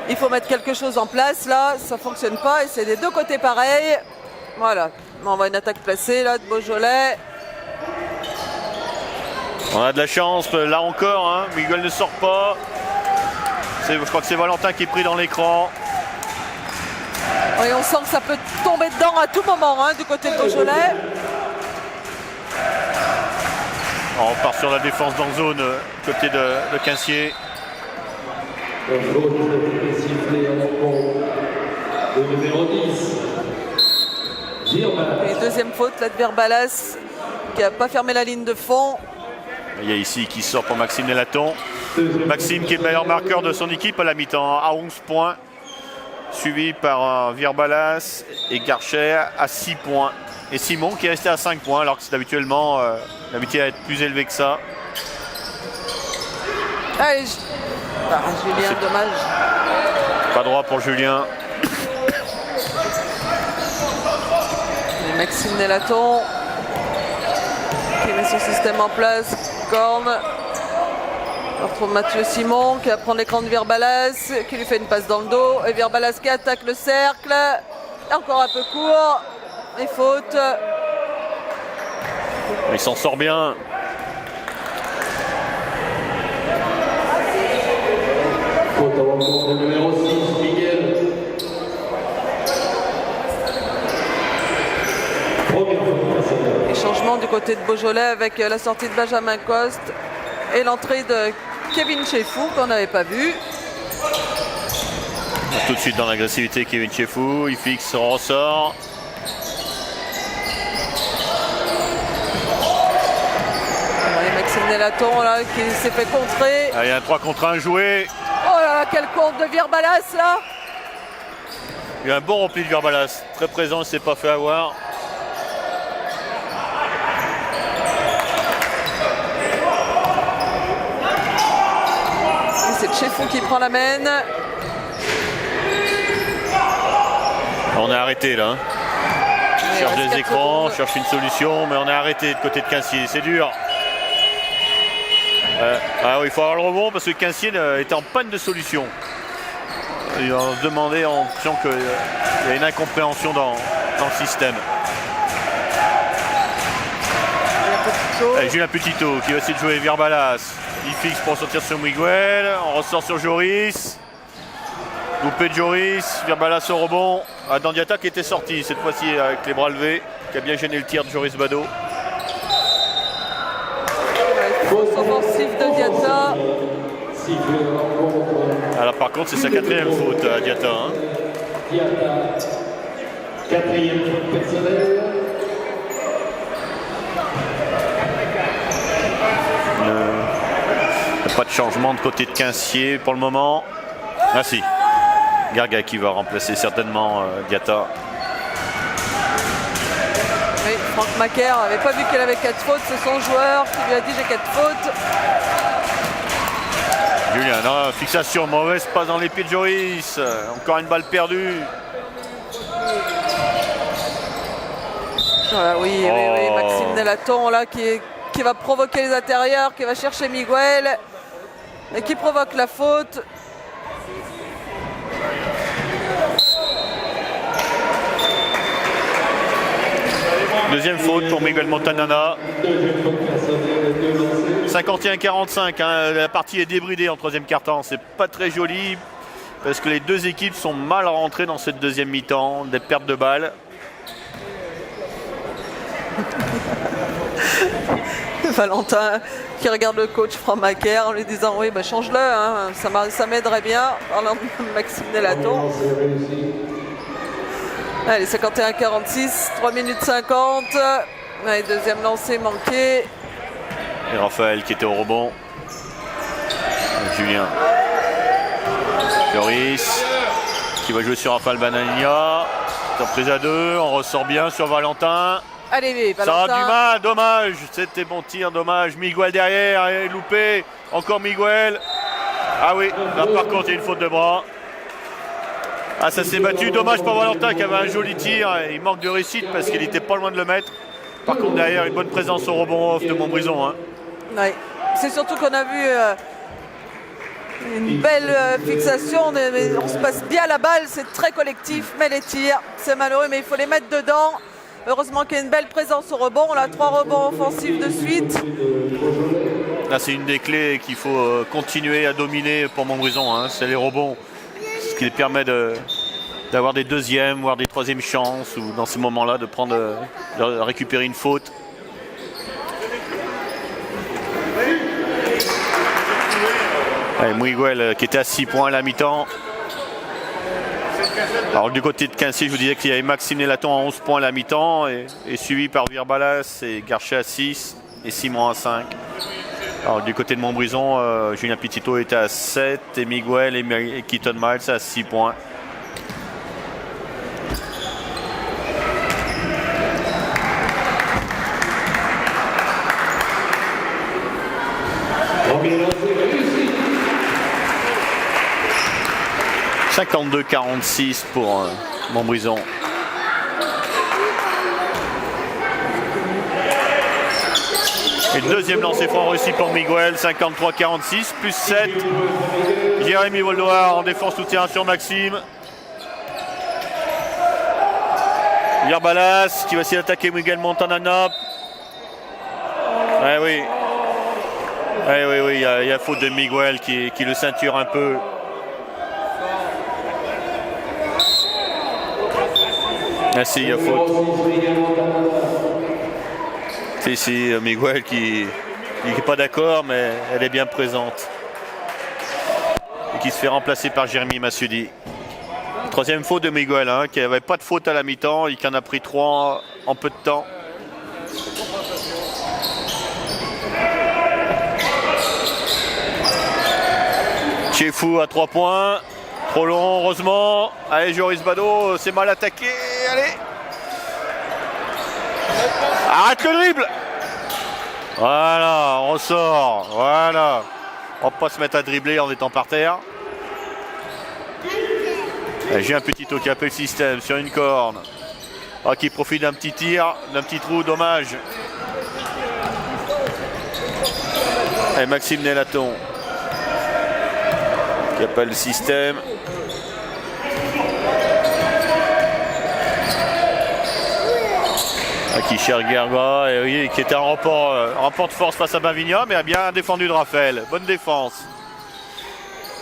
Il faut mettre quelque chose en place. Là, ça ne fonctionne pas et c'est des deux côtés pareils. Voilà, on voit une attaque placée là de Beaujolais. On a de la chance, là encore, hein. Miguel ne sort pas. Je crois que c'est Valentin qui est pris dans l'écran. Oui, on sent que ça peut tomber dedans à tout moment hein, du côté de Beaujolais. On part sur la défense dans zone côté de Quincier. Le sifflet en compte de numéro 10. Et deuxième faute là de Virbalas qui n'a pas fermé la ligne de fond. Il y a ici qui sort pour Maxime Nelaton. Maxime qui est le meilleur marqueur de son équipe à la mi-temps à 11 points. Suivi par Virbalas et Garcher à 6 points. Et Simon qui est resté à 5 points alors que c'est habituellement l'habitude à être plus élevé que ça. Allez, Julien, dommage. Pas droit pour Julien. Et Maxime Nelaton qui met son système en place. Corne. On retrouve Mathieu Simon qui va prendre l'écran de Virbalas, qui lui fait une passe dans le dos. Et Virbalas qui attaque le cercle. Et encore un peu court. Et faute. Il s'en sort bien. Faute à l'encontre du numéro 6, Miguel. Première faute personnelle. Et changement du côté de Beaujolais avec la sortie de Benjamin Coste et l'entrée de Kevin Chefou qu'on n'avait pas vu. Tout de suite dans l'agressivité, Kevin Chefou. Il fixe, on ressort. Maxime Nelaton là qui s'est fait contrer. Ah, il y a un 3 contre 1 joué. Oh là là, quelle course de Virbalas là. Il y a un bon repli de Virbalas. Très présent, il ne s'est pas fait avoir. Et c'est Chefou qui prend la mène. On est arrêté là. On cherche des écrans, on secondes. cherche une solution, mais on est arrêté de côté de Quincier. C'est dur. Il faut avoir le rebond parce que Quincier était en panne de solution. Il a demandé en sachant qu'il y a une incompréhension dans le système. Allez, Julien Petitto qui va essayer de jouer Virbalas. Il fixe pour sortir sur Miguel. On ressort sur Joris. Loupé de Joris. Virbalas au rebond. Dandiata qui était sorti cette fois-ci avec les bras levés. Qui a bien gêné le tir de Joris Bado. Offensif de Diata. Sifflet en compte. Alors par contre c'est sa quatrième faute à Diata. Hein. Diata. Quatrième faute personnelle. Il n'y a pas de changement de côté de Quincier pour le moment. Ah si. Garga qui va remplacer certainement Diata. Oui, Franck Macaire n'avait pas vu qu'elle avait 4 fautes, c'est son joueur qui lui a dit j'ai 4 fautes. Julien, non, fixation, mauvaise passe dans les pieds de Joris. Encore une balle perdue. Voilà, oui, Maxime Nelaton là qui va provoquer les intérieurs, qui va chercher Miguel et qui provoque la faute. Deuxième faute pour Miguel Montanana. Deuxième faute personnelle, 2 lancés. 51-45, hein, la partie est débridée en troisième quart-temps. C'est pas très joli parce que les deux équipes sont mal rentrées dans cette deuxième mi-temps, des pertes de balles. Valentin qui regarde le coach Franck Macaire en lui disant oui, change-le, hein, ça m'aiderait bien, parlant de Maxime Nelaton. C'est réussi. Allez, 51-46, 3 minutes 50. Allez, deuxième lancé manqué. Et Raphaël qui était au rebond. Julien. Joris qui va jouer sur Raphaël Banania. En prise à 2, on ressort bien sur Valentin. Allez, Ça a du mal, dommage. C'était bon tir, dommage. Miguel derrière, et loupé. Encore Miguel. Ah oui, là par contre, il y a une faute de bras. Ah, ça s'est battu. Dommage pour Valentin qui avait un joli tir. Il manque de réussite parce qu'il était pas loin de le mettre. Par contre, derrière, une bonne présence au rebond off de Montbrison. Hein. Oui. C'est surtout qu'on a vu une belle fixation. On se passe bien la balle. C'est très collectif. Mais les tirs, c'est malheureux, mais il faut les mettre dedans. Heureusement qu'il y a une belle présence au rebond. On a 3 rebonds offensifs de suite. Là, c'est une des clés qu'il faut continuer à dominer pour Montbrison. Hein. C'est les rebonds. Ce qui permet d'avoir des deuxièmes, voire des troisièmes chances, ou dans ces moments-là, de récupérer une faute. Allez, Miguel qui était à 6 points à la mi-temps. Alors du côté de Quincy, je vous disais qu'il y avait Maxime Nélaton à 11 points à la mi-temps, et suivi par Virbalas et Garchet à 6 et Simon à 5. Alors du côté de Montbrison, Julien Pitito était à 7 et Miguel et Keaton Miles à 6 points. Premier lancé réussi. 52-46 pour Montbrison. Et le deuxième lancer franc réussi pour Miguel, 53-46, plus 7. Jérémy Voldoir en défense soutien sur Maxime. Virbalas qui va essayer d'attaquer Miguel Montanana. Eh oui. Oui, il y a faute de Miguel qui le ceinture un peu. Ah si, il y a faute. C'est ici Miguel qui n'est pas d'accord, mais elle est bien présente. Et qui se fait remplacer par Jérémy Masudi. Troisième faute de Miguel, hein, qui n'avait pas de faute à la mi-temps et qui en a pris 3 en peu de temps. Chefou à 3 points. Trop long, heureusement. Allez, Joris Bado, c'est mal attaqué. Allez. Arrête le dribble. Voilà, on ressort. Voilà. On ne va pas se mettre à dribbler en étant par terre. J'ai un petit au capé le système sur une corne. Ah, qui profite d'un petit tir, d'un petit trou, dommage. Et Maxime Nélaton qui appelle le système. Qui cherche Gerga, et oui, qui était en rapport de force face à Bavigna, mais a bien défendu de Raphaël. Bonne défense.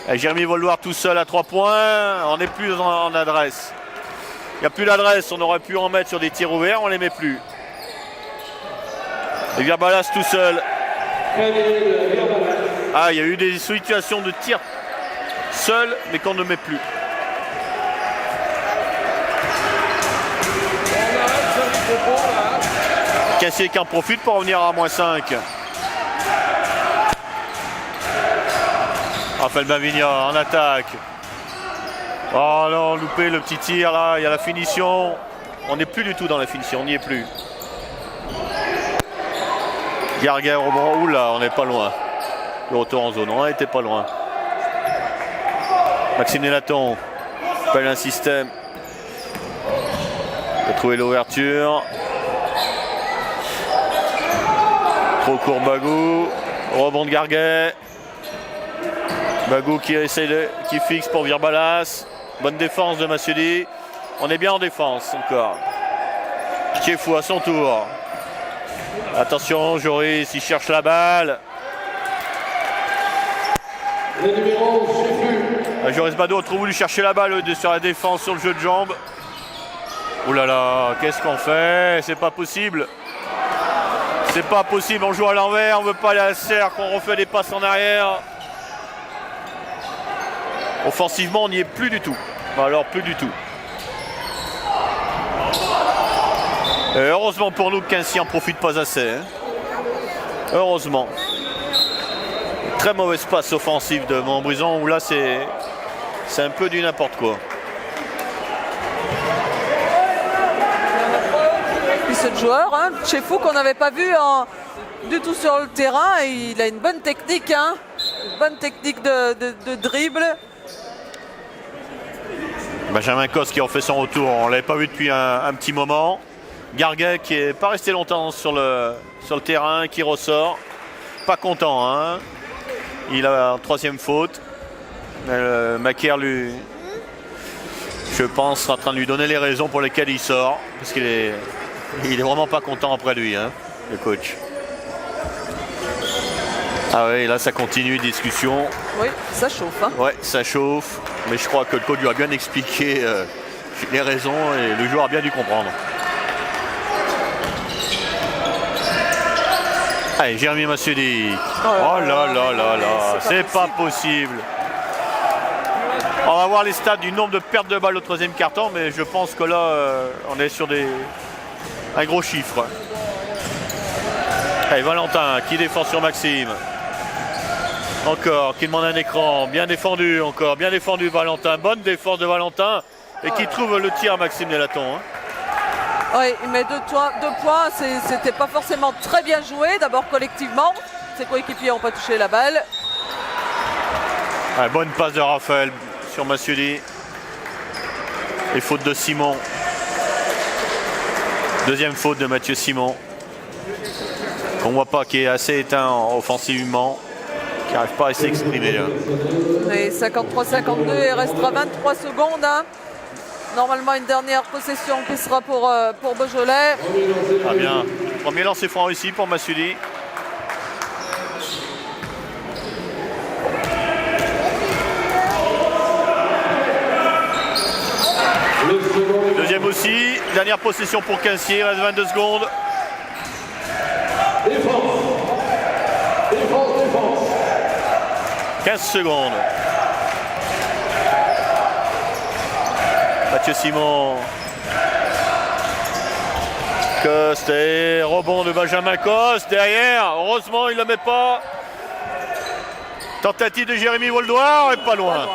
Et Jérémy Voldoir tout seul à 3 points. On n'est plus en adresse. Il n'y a plus d'adresse. On aurait pu en mettre sur des tirs ouverts, on ne les met plus. Et Virbalas tout seul. Ah, il y a eu des situations de tir seul, mais qu'on ne met plus. Cassier qui en profite pour revenir à -5. Raphaël Bavigna en attaque. Oh non, loupé le petit tir là, il y a la finition. On n'est plus du tout dans la finition, on n'y est plus. Garguin au rebond, oula, on n'est pas loin. Le retour en zone, on n'était pas loin. Maxime Nélaton appelle un système. Il a trouvé l'ouverture. Trop court Bagou. Rebond de Garguet. Bagou qui fixe pour Virbalas. Bonne défense de Masudi. On est bien en défense encore. Chefou à son tour. Attention, Joris, il cherche la balle. Le numéro Cheffu. Joris Bado a trop voulu chercher la balle sur la défense, sur le jeu de jambes. Ouh là là, qu'est-ce qu'on fait? C'est pas possible. C'est pas possible, on joue à l'envers, on veut pas aller à la cercle, on refait des passes en arrière. Offensivement, on n'y est plus du tout. Alors, plus du tout. Et heureusement pour nous que Quincy en profite pas assez. Hein. Heureusement. Très mauvaise passe offensive de Montbrison où là c'est un peu du n'importe quoi. ce joueur, hein, Tchefou, qu'on n'avait pas vu du tout sur le terrain. Et il a une bonne technique, hein, une bonne technique de dribble. Benjamin Cos qui en fait son retour, on ne l'avait pas vu depuis un petit moment. Garguet qui n'est pas resté longtemps sur le terrain, qui ressort. Pas content, hein. Il a une troisième faute. Macaire, lui, je pense, sera en train de lui donner les raisons pour lesquelles il sort. Parce qu'il est vraiment pas content après lui, hein, le coach. Ah oui, là ça continue, discussion. Oui, ça chauffe. Hein. Ouais, ça chauffe. Mais je crois que le coach lui a bien expliqué les raisons et le joueur a bien dû comprendre. Allez, Jérémy Massudik. Oh là là là là, c'est pas possible. On va voir les stats du nombre de pertes de balles au troisième quart-temps, mais je pense que là, on est sur un gros chiffre. Allez, Valentin qui défend sur Maxime. Encore, qui demande un écran. Bien défendu encore, bien défendu Valentin. Bonne défense de Valentin. Et qui trouve le tir Maxime Nélaton. Hein. Oui, il met deux points. C'était pas forcément très bien joué. D'abord collectivement. Ses coéquipiers n'ont pas touché la balle. Ouais, bonne passe de Raphaël sur Massuedi. Et faute de Simon. Deuxième faute de Mathieu Simon. Qu'on voit pas, qui est assez éteint offensivement. Qui n'arrive pas à s'exprimer. Et 53-52, il restera 23 secondes. Hein. Normalement, une dernière possession qui sera pour Beaujolais. Ah bien. Premier lancer franc ici pour Massuedi. Deuxième aussi. Dernière possession pour Quincier. Il reste 22 secondes. Défense. 15 secondes. Mathieu Simon. Coste et rebond de Benjamin Coste. Derrière, heureusement il ne le met pas. Tentative de Jérémy Voldoir et pas loin.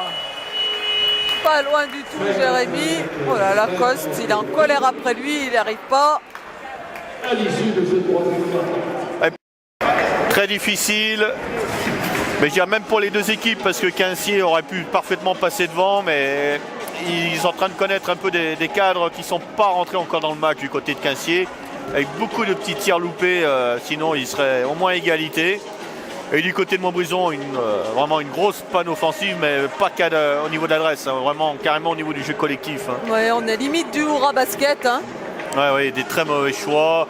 Pas loin du tout Jérémy. Oh là là, Coste, il est en colère après lui, il n'y arrive pas. À l'issue de ce troisième quart-temps. Très difficile. Mais je dirais même pour les deux équipes, parce que Quincier aurait pu parfaitement passer devant, mais ils sont en train de connaître un peu des cadres qui ne sont pas rentrés encore dans le match du côté de Quincier, avec beaucoup de petits tirs loupés, sinon il serait au moins égalité. Et du côté de Montbrison, vraiment une grosse panne offensive, mais pas qu'au niveau d'adresse, hein, vraiment carrément au niveau du jeu collectif. Hein. Ouais, on est limite du Houra basket. Hein. Ouais, des très mauvais choix.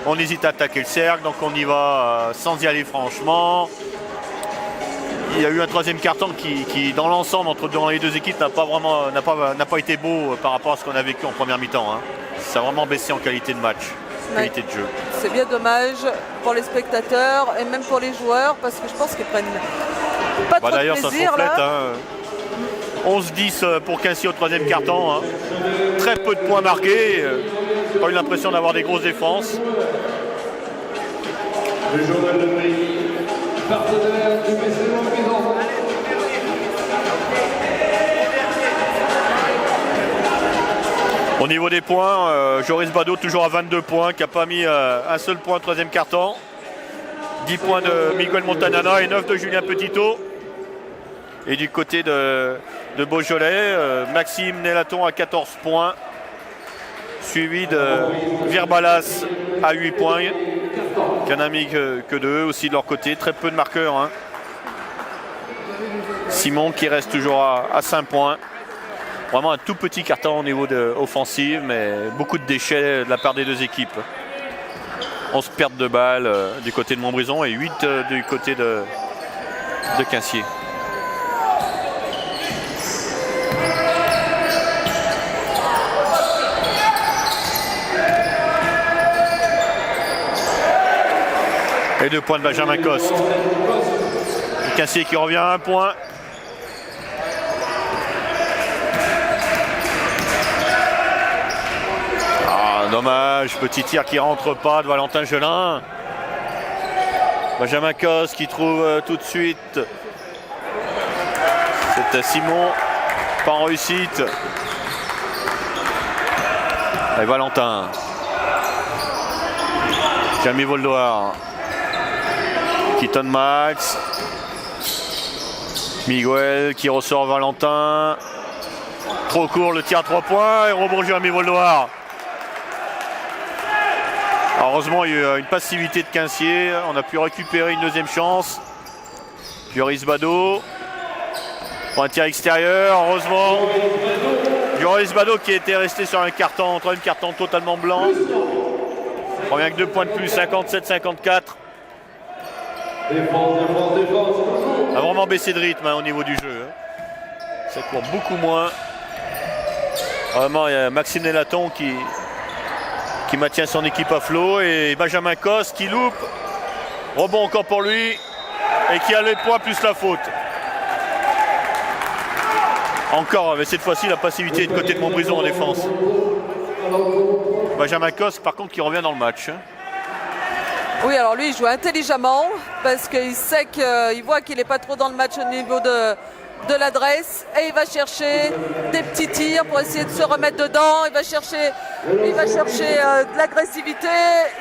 On hésite à attaquer le cercle, donc on y va sans y aller franchement. Il y a eu un troisième carton qui dans l'ensemble, dans les deux équipes, n'a pas été beau par rapport à ce qu'on a vécu en première mi-temps. Hein. Ça a vraiment baissé en qualité de match, qualité de jeu. C'est bien dommage pour les spectateurs et même pour les joueurs, parce que je pense qu'ils prennent pas trop de d'ailleurs, plaisir. Ça se reflète, hein. 11-10 pour Quincier au troisième carton. Hein. Très peu de points marqués. Pas eu l'impression d'avoir des grosses défenses. Le journal de Pays, partenaire du BCO Maison. Au niveau des points, Joris Bado toujours à 22 points, qui n'a pas mis un seul point au troisième carton. 10 points de Miguel Montanana et 9 de Julien Petitot. Et du côté de Beaujolais, Maxime Nélaton à 14 points, suivi de Virbalas à 8 points, qui n'en a mis que 2 aussi de leur côté, très peu de marqueurs. Hein. Simon qui reste toujours à 5 points. Vraiment un tout petit carton au niveau offensif, mais beaucoup de déchets de la part des deux équipes. 11 pertes de balles du côté de Montbrison et 8 du côté de Quincier. Et 2 points de Benjamin Coste. Et Quincier qui revient à 1 point. Dommage, petit tir qui rentre pas de Valentin Gelin. Benjamin Coste qui trouve tout de suite. C'est Simon, pas en réussite. Et Valentin. Jamie Voldoir. Keaton Max. Miguel qui ressort Valentin. Trop court le tir à 3 points et rebond Jamie Voldoir. Heureusement, il y a eu une passivité de Quincier. On a pu récupérer une deuxième chance. Joris Badeau. Pour un tir extérieur, heureusement. Joris Badeau qui était resté sur un carton, troisième carton totalement blanc. On revient avec 2 points de plus, 57-54. A vraiment baissé de rythme au niveau du jeu. Ça court beaucoup moins. Vraiment, il y a Maxime Nelaton qui maintient son équipe à flot et Benjamin Cos qui loupe. Rebond encore pour lui et qui a les points plus la faute. Encore, mais cette fois-ci la passivité du côté de Montbrison en défense. Benjamin Cos par contre qui revient dans le match. Oui, alors lui il joue intelligemment parce qu'il sait qu'il voit qu'il n'est pas trop dans le match au niveau de l'adresse et il va chercher des petits tirs pour essayer de se remettre dedans. Il va chercher de l'agressivité,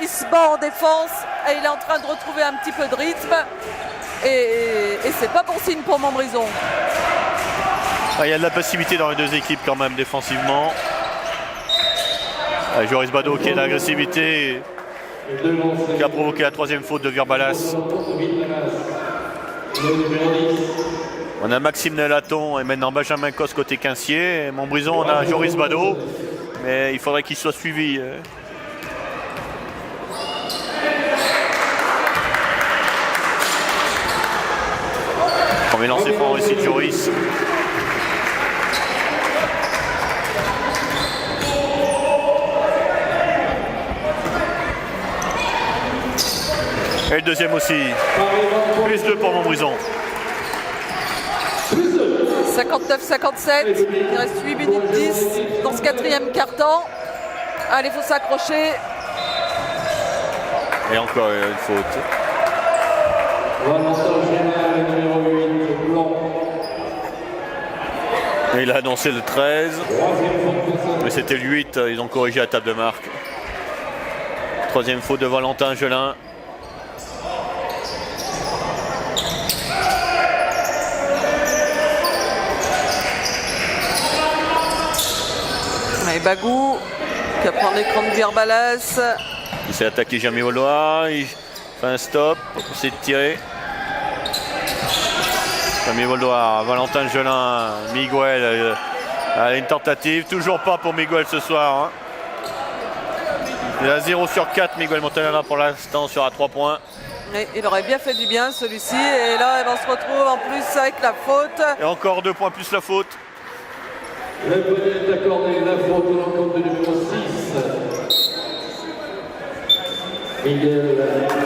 il se bat en défense et il est en train de retrouver un petit peu de rythme et c'est pas bon signe pour Montbrison. Il y a de la passivité dans les deux équipes quand même défensivement. Joris Badeau qui a de l'agressivité qui a provoqué la troisième faute de Virbalas. On a Maxime Nelaton et maintenant Benjamin Cos côté Quincier. Et Montbrison, on a Joris Badeau, mais il faudrait qu'il soit suivi. Premier lancer franc ici de Joris. Et le deuxième aussi. Plus 2 pour Montbrison. 59-57, il reste 8 minutes 10 dans ce quatrième quart-temps. Allez, il faut s'accrocher. Et encore une faute. Et il a annoncé le 13. Mais c'était le 8, ils ont corrigé la table de marque. Troisième faute de Valentin Gelin. Et Bagou qui va prendre l'écran de Virbalas. Il s'est attaqué Jamie Voldoir. Il fait un stop pour essayer de tirer. Jamie Voldoir, Valentin Gelin, Miguel. Allez, une tentative. Toujours pas pour Miguel ce soir. Il a 0 sur 4. Miguel Montagnana pour l'instant sur à 3 points. Et il aurait bien fait du bien celui-ci. Et là, on se retrouve en plus avec la faute. Et encore 2 points plus la faute. Le bonnet est accordé, la faute au l'encontre du numéro 6. Miguel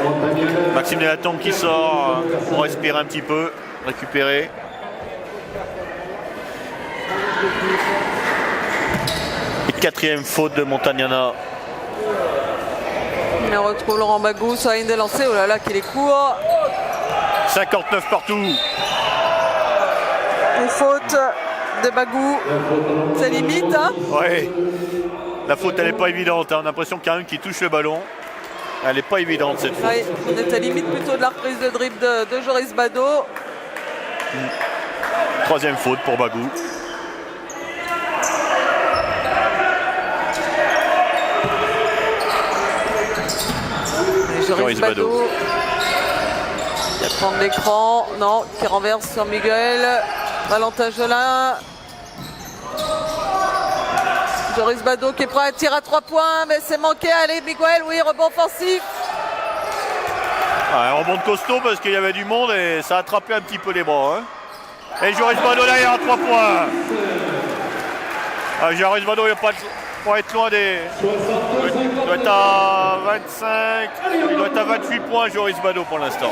Montagnana. Maxime Nelaton qui sort pour respirer un petit peu, récupérer. Et quatrième faute de Montagnana. On retrouve Laurent Bagou sur la ligne de lancer. Oh là là, qu'il est court. 59 partout. Une faute de Bagou. C'est limite, hein? Ouais. La faute, elle n'est pas évidente. On a l'impression qu'il y en a un qui touche le ballon. Elle n'est pas évidente cette faute. Ouais, on était limite plutôt de la reprise de dribble de Joris Badeau. Troisième faute pour Bagou. Joris Badeau qui va prendre l'écran, non, qui renverse sur Miguel. Valentin Gelin. Joris Badeau qui prend un tir à 3 points, mais c'est manqué. Allez, Miguel, oui, rebond offensif. Un rebond de costaud parce qu'il y avait du monde et ça a attrapé un petit peu les bras. Et Joris Badeau derrière à 3 points. Joris Badeau, il n'y a pas de... pour être loin des... Il doit être à 25, il doit être à 28 points Joris Badeau pour l'instant.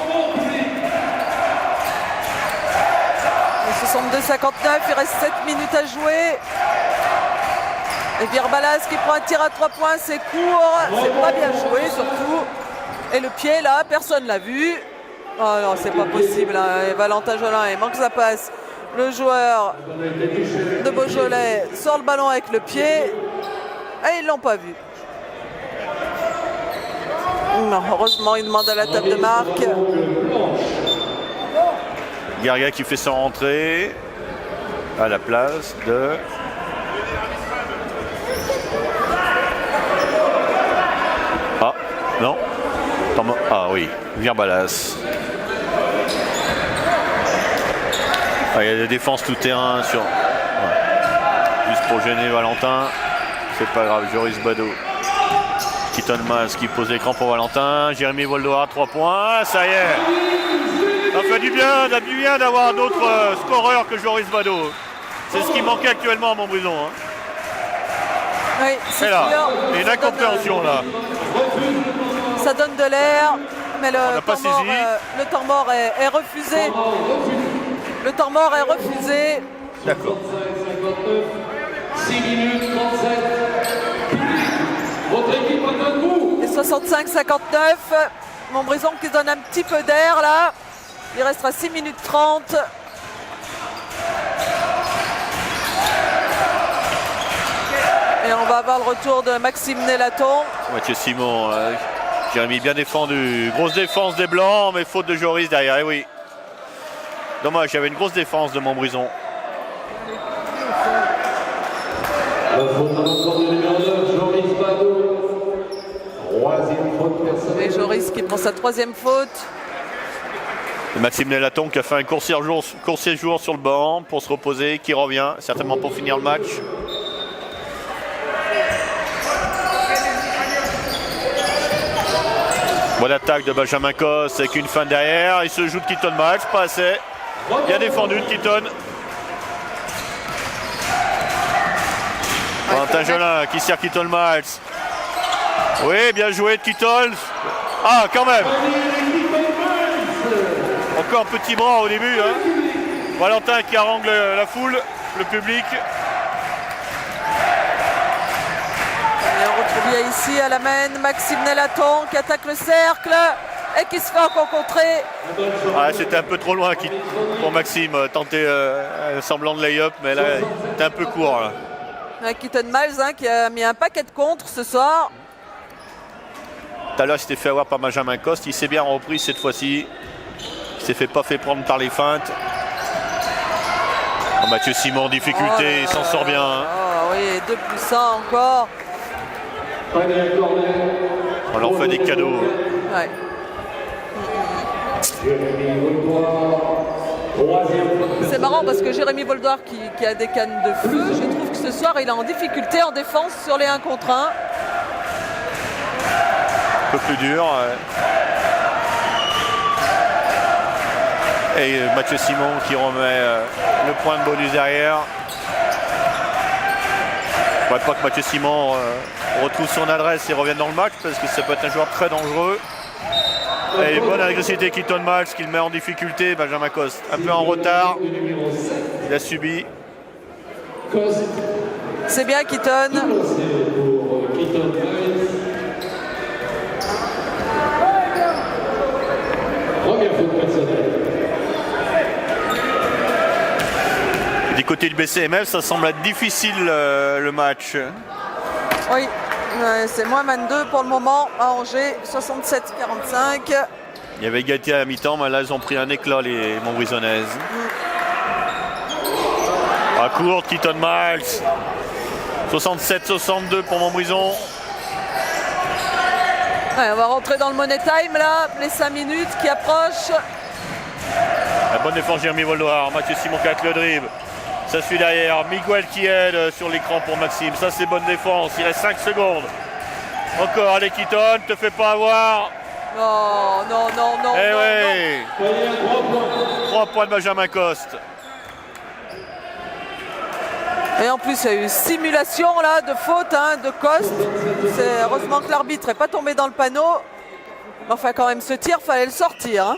62-59, il reste 7 minutes à jouer. Et Virbalas qui prend un tir à 3 points, c'est court, c'est pas bien joué surtout. Et le pied là, personne l'a vu. Oh non, c'est pas possible. Hein. Et Valentin Gelin, il manque sa passe. Le joueur de Beaujolais sort le ballon avec le pied. Et ils l'ont pas vu. Non, heureusement, il demande à la table de marque. Garga qui fait son rentrée à la place de... Ah, non. Ah oui, Virbalas. Ah, il y a des défenses tout terrain sur... Ouais. Juste pour gêner Valentin. C'est pas grave, Joris Bado. Keaton Miles qui pose l'écran pour Valentin. Jérémy Voldoa, 3 points. Ça y est. Ça fait du bien d'avoir un autre scoreur que Joris Bado. C'est ce qui manquait actuellement à Montbrison. Hein. Oui, c'est là, sûr. et une incompréhension là. Ça donne de l'air, mais le temps mort est refusé. Le temps mort est refusé. D'accord. 6 minutes 37. Votre équipe a un coup. Et 65-59. Montbrison qui donne un petit peu d'air là. Il restera 6 minutes 30. Et on va avoir le retour de Maxime Nélaton. Mathieu Simon, Jérémy bien défendu. Grosse défense des Blancs, mais faute de Joris derrière. Et oui. Dommage, il y avait une grosse défense de Montbrison. La faute encore du numéro 9, Joris Bado. Troisième faute personnelle. Et Joris qui prend sa troisième faute. Et Maxime Nélaton qui a fait un court séjour sur le banc pour se reposer, qui revient, certainement pour finir le match. Bonne attaque de Benjamin Coste avec une fin derrière. Il se joue de Keaton Miles, pas assez. Bien défendu de Keaton. Valentin Jolin qui sert Keaton Miles. Oui, bien joué de Keaton. Ah, quand même. Encore petit bras au début. Hein. Valentin qui harangue la foule, le public. Et on retrouve bien ici à la main Maxime Nélaton qui attaque le cercle et qui se fait encore contrer. Ah, c'était un peu trop loin pour Maxime, tenter un semblant de lay-up, mais là, c'était un peu court. Là. Keaton Miles qui a mis un paquet de contres ce soir. Tout à l'heure, il s'était fait avoir par Benjamin Coste. Il s'est bien repris cette fois-ci. Il s'est pas fait prendre par les feintes. Oh, Mathieu Simon en difficulté, il s'en sort bien. Hein. Oh oui, 2 plus 1 encore. On leur fait des cadeaux. Ouais. C'est marrant parce que Jérémy Voldoir qui a des cannes de feu, je trouve que ce soir il est en difficulté en défense sur les 1 contre 1. Un peu plus dur. Et Mathieu Simon qui remet le point de bonus derrière. Il ne faudrait pas que Mathieu Simon retrouve son adresse et revienne dans le match parce que ça peut être un joueur très dangereux. Et bonne agressivité Keaton Miles qui le met en difficulté. Benjamin Coste un peu en retard. Il a subi. C'est bien Keaton. Première faute personnelle. Du côté du BCMF, ça semble être difficile le match. Oui, c'est moins 22 pour le moment à Angers, 67-45. Il y avait égalité à la mi-temps, mais là ils ont pris un éclat les Montbrisonnaises. À court, Keaton Miles. 67-62 pour Montbrison. Ouais, on va rentrer dans le money time là, les 5 minutes qui approchent. La bonne défense Jérémy Voldoir, Mathieu Simon qui a le dribble. Ça suit derrière, Miguel qui aide sur l'écran pour Maxime. Ça c'est bonne défense, il reste 5 secondes. Encore, allez Keaton, te fais pas avoir. Non. Eh oui. 3 points de Benjamin Coste. Et en plus, il y a eu simulation là de faute de Coste. C'est heureusement que l'arbitre n'est pas tombé dans le panneau. Enfin, quand même, ce tir, fallait le sortir. Hein.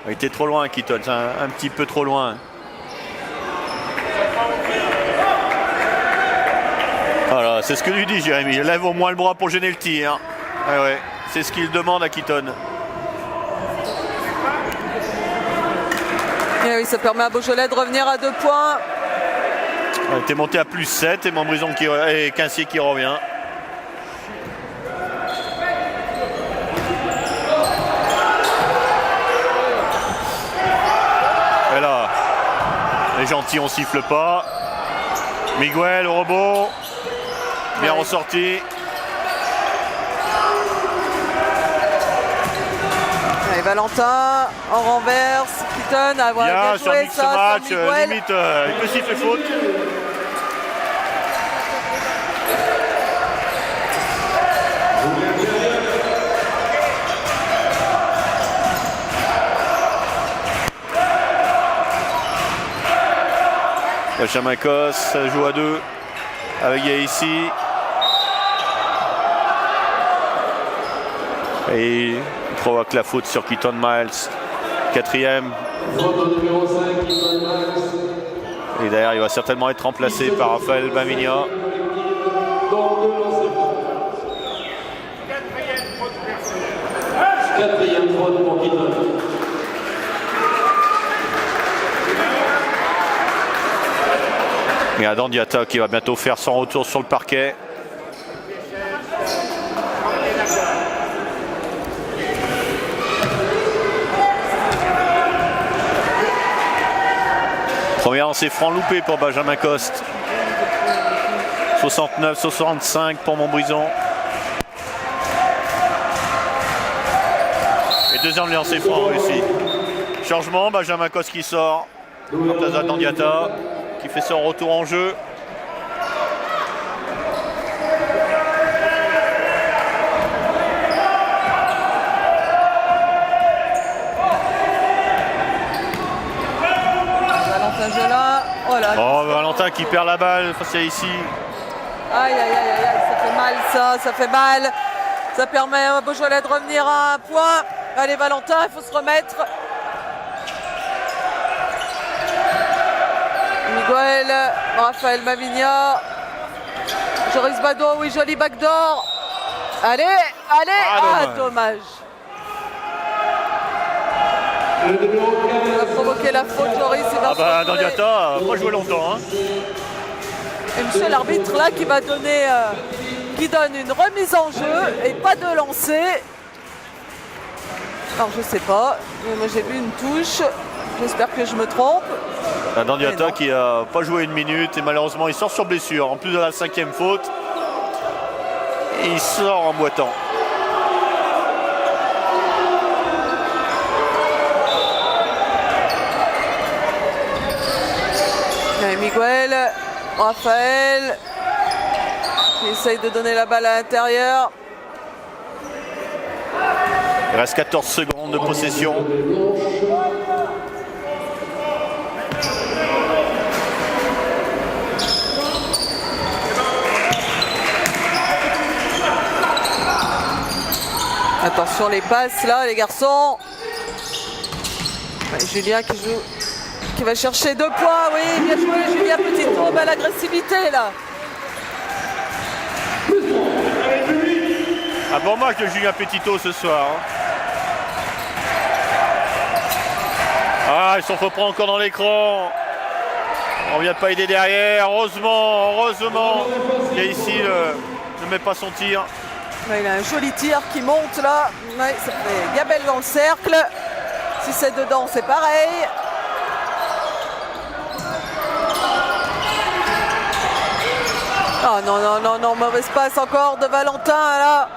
Il était trop loin, Keaton, un petit peu trop loin. Voilà, c'est ce que lui dit Jérémy. Il lève au moins le bras pour gêner le tir. Ouais, c'est ce qu'il demande à Keaton. Et oui, ça permet à Beaujolais de revenir à 2 points. Il était monté à plus 7 et Montbrison et Quincier qui revient. C'est gentil, on siffle pas. Miguel au rebond. Bien ressorti. Allez, Valentin en renverse. Keaton a bien sur joué mix ça. match, sur Miguel. limite, il peut siffler faute. Benjamin Cos, ça joue à 2 avec Yaissi. Et il provoque la faute sur Keaton Miles. 4e. Faute numéro 5, Keaton Miles. Et derrière, il va certainement être remplacé par Raphaël Baminia. Quatrième faute pour Keaton. Et Adam Diatta qui va bientôt faire son retour sur le parquet. Premier lancé franc loupé pour Benjamin Coste. 69-65 pour Montbrison. Et deuxième lancé franc réussi. Changement, Benjamin Coste qui sort. En place d'Adam Diatta qui fait son retour en jeu. Valentin Gelin. Oh là. Oh, Valentin qui perd la balle face à ici. Aïe, aïe, aïe, aïe, aïe, ça fait mal ça fait mal. Ça permet à Beaujolais de revenir à un point. Allez Valentin, il faut se remettre. Miguel, Raphaël Baminia. Joris Badeau, oui, joli backdoor. Allez, allez, dommage. Le numéro 15. Il va provoquer la faute, Joris. Adam Diatta n'a pas joué longtemps. Hein. Et monsieur l'arbitre là qui va donner, qui donne une remise en jeu et pas de lancer. Alors je sais pas, moi j'ai vu une touche, j'espère que je me trompe. Adam Diatta qui n'a pas joué une minute et malheureusement il sort sur blessure. En plus de la 5e faute, et il sort en boitant. Allez, Miguel, Raphaël qui essaye de donner la balle à l'intérieur. Il reste 14 secondes de possession. Attention les passes là les garçons. Ouais, Julien qui joue, qui va chercher 2 points. Oui, bien joué Julien Petitto, belle agressivité là. Un bon match de Julien Petitto ce soir. Hein. Ah, ils sont reprend encore dans l'écran. On vient de pas aider derrière. Heureusement, il y a ici ne met pas son tir. Ouais, il a un joli tir qui monte là. Ouais, ça fait Gabel dans le cercle. Si c'est dedans, c'est pareil. Oh non, non, non, non, mauvaise passe encore de Valentin là.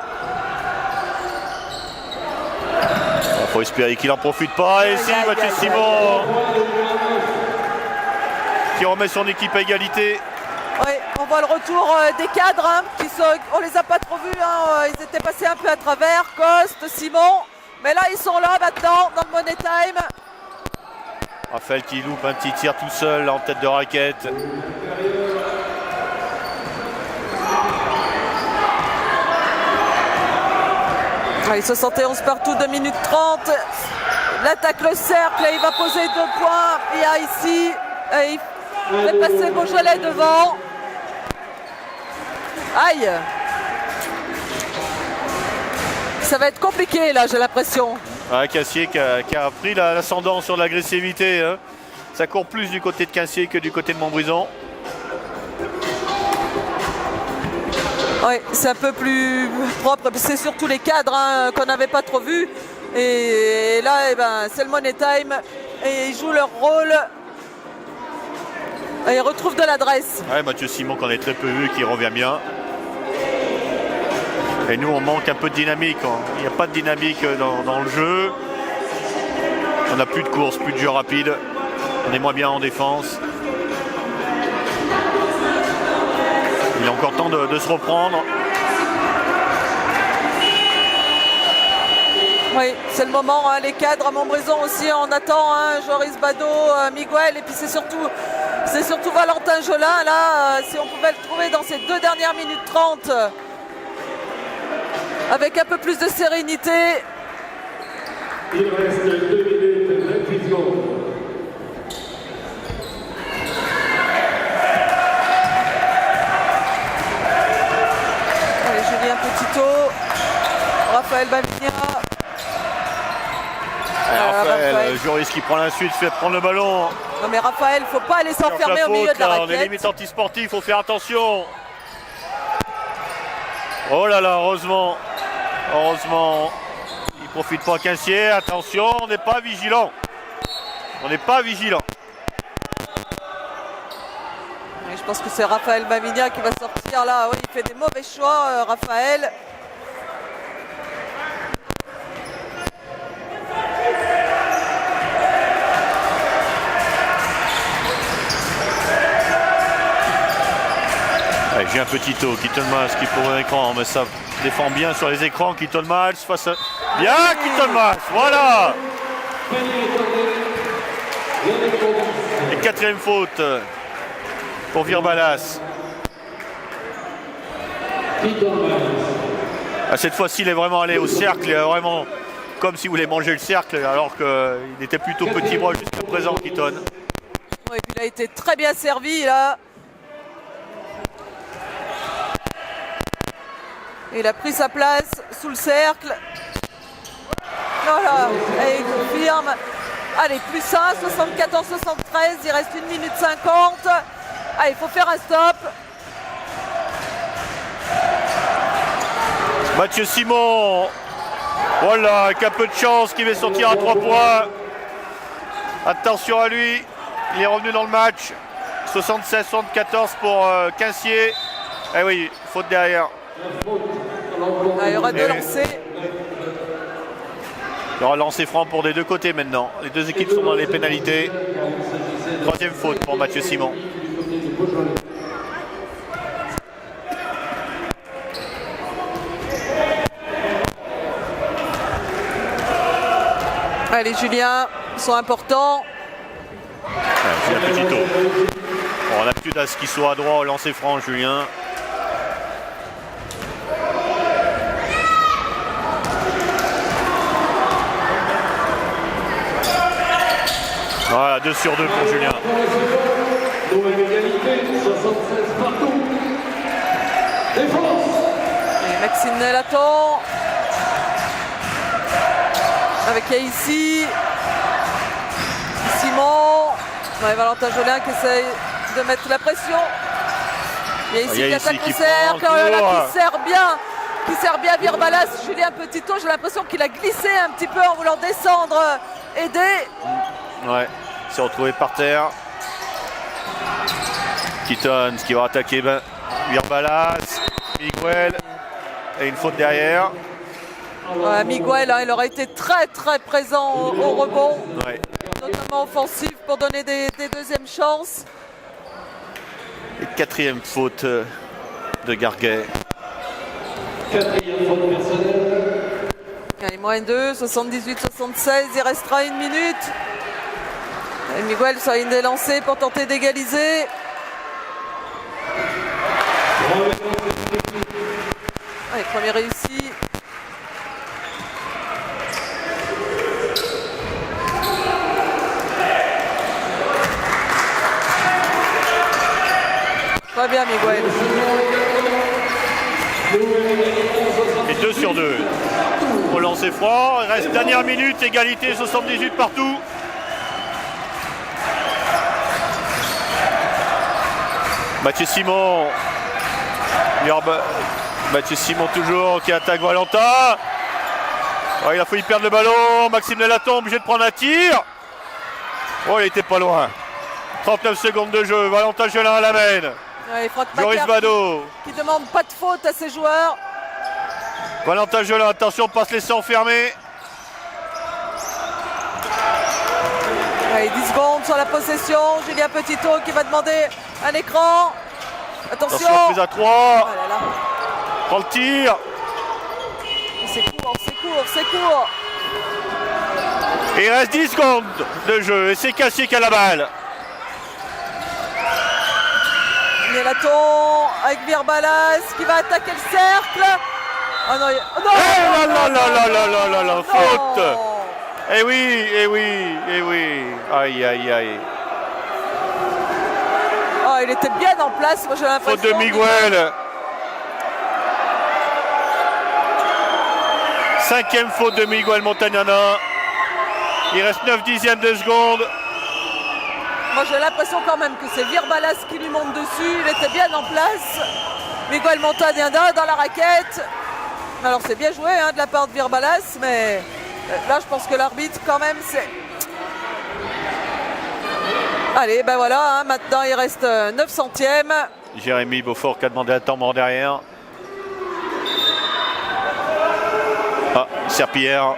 Il faut espérer qu'il n'en profite pas. Et ici, Mathieu Simon qui remet son équipe à égalité. Oui, on voit le retour des cadres, hein, on les a pas trop vus, hein, ils étaient passés un peu à travers, Coste, Simon, mais là ils sont là maintenant dans le Money Time. Raphaël qui loupe un petit tir tout seul en tête de raquette. Allez, 71 partout, 2 minutes 30. L'attaque le cercle, et il va poser 2 points. Il y a ici, et il fait passer Beaujolais devant. Aïe! Ça va être compliqué là, j'ai l'impression. Ah, Cassier qui a pris l'ascendant sur l'agressivité. Hein. Ça court plus du côté de Cassier que du côté de Montbrison. Oui, c'est un peu plus propre. C'est surtout les cadres hein, qu'on n'avait pas trop vus. Et là, eh ben, c'est le Money Time. Et ils jouent leur rôle. Et il retrouve de l'adresse. Ouais, Mathieu Simon qu'on a très peu vu, qui revient bien. Et nous, on manque un peu de dynamique. Il n'y a pas de dynamique dans le jeu. On n'a plus de course, plus de jeu rapide. On est moins bien en défense. Il est encore temps de se reprendre. Oui, c'est le moment, hein, les cadres à Montbrison aussi, on attend hein, Joris Badeau, Miguel, et puis c'est surtout Valentin Jolin, là, si on pouvait le trouver dans ces 2 dernières minutes 30, avec un peu plus de sérénité. Il reste 2 minutes 28 secondes. Allez, Julien Petitot, Raphaël Bamigna. Raphaël, Joris qui prend la suite, fait prendre le ballon. Non mais Raphaël, faut pas aller s'enfermer au milieu de la raquette. On est limite anti-sportif, il faut faire attention. Oh là là, heureusement, il profite pas Quincier. Attention, on n'est pas vigilant. Et je pense que c'est Raphaël Bamigna qui va sortir là. Oui, il fait des mauvais choix, Raphaël. J'ai un petit taux, Keaton Miles qui pour l'écran, mais ça défend bien sur les écrans. Keaton Miles face à... Bien Keaton Miles, voilà. Et 4e faute pour Virbalas. Cette fois-ci, il est vraiment allé au cercle, il est vraiment comme s'il voulait manger le cercle, alors qu'il était plutôt petit bras jusqu'à présent, Keaton. Oui, puis il a été très bien servi là. Il a pris sa place sous le cercle. Voilà, et il confirme. Allez, plus 1, 74-73, il reste 1 minute 50. Allez, il faut faire un stop. Mathieu Simon, voilà, avec un peu de chance qui va sortir à 3 points. Attention à lui, il est revenu dans le match. 76-74 pour Quincier. Eh oui, faute derrière. Il y aura 2 lancers. Il y aura lancé franc pour des deux côtés maintenant. Les deux équipes sont dans les pénalités. 3e faute pour Mathieu Simon. Allez, Julien, ils sont importants. Julien Petitot. Bon, on a plus d'as qui soit à droit au lancer franc, Julien. Voilà, 2 sur 2 pour Julien. Et Maxime Nelaton. Avec ici Simon. Ouais, Valentin Jolin qui essaye de mettre la pression. Il y a ici qui attaque le cercle. Qui sert bien Virbalas. Julien Petitot, j'ai l'impression qu'il a glissé un petit peu en voulant descendre, aider. Ouais, il s'est retrouvé par terre. Keaton qui va attaquer Virbalas. Miguel. Et une faute derrière. Miguel, hein, il aurait été très présent au rebond. Ouais. Notamment offensif pour donner des deuxièmes chances. Et 4e faute de Garguet. 4e faute personnelle. Allez, moins 2, 78-76, il restera 1 minute. Et Miguel sera une des lancées pour tenter d'égaliser. Allez, premier réussi. Très bien, Miguel. Et 2 sur 2. Au lancer franc, il reste dernière minute, égalité 78 partout. Mathieu Simon. Mathieu Simon toujours qui attaque Valentin. Oh, il a failli perdre le ballon. Maxime Nelaton obligé de prendre un tir. Oh, il était pas loin. 39 secondes de jeu. Valentin Gelin l'amène. Ouais, Franck Joris Macaire Badeau. qui demande pas de faute à ses joueurs. Valentin Gelin, attention, pas se laisser enfermer. Allez, 10 secondes sur la possession. Julien Petitot qui va demander un écran. Attention. Attention, prise à 3. Oh là là. Prends le tir. C'est court, c'est court, c'est court. Et il reste 10 secondes de jeu. Et c'est Cassier qui a la balle. Nélaton avec Virbalas qui va attaquer le cercle. Oh non, non, Eh là là là là là là là là, non. faute. Eh oui, eh oui, eh oui. Aïe, aïe, aïe. Oh, il était bien en place, moi j'ai l'impression. Faute de Miguel. 5e faute de Miguel Montagnana. Il reste 9 dixièmes de seconde. Moi j'ai l'impression quand même que c'est Virbalas qui lui monte dessus. Il était bien en place. Miguel Montagnana dans la raquette. Alors c'est bien joué hein, de la part de Virbalas, mais là je pense que l'arbitre quand même c'est... Allez, ben voilà, hein, maintenant il reste 9 centièmes. Jérémy Beaufort qui a demandé un temps derrière. Ah, Serpillère.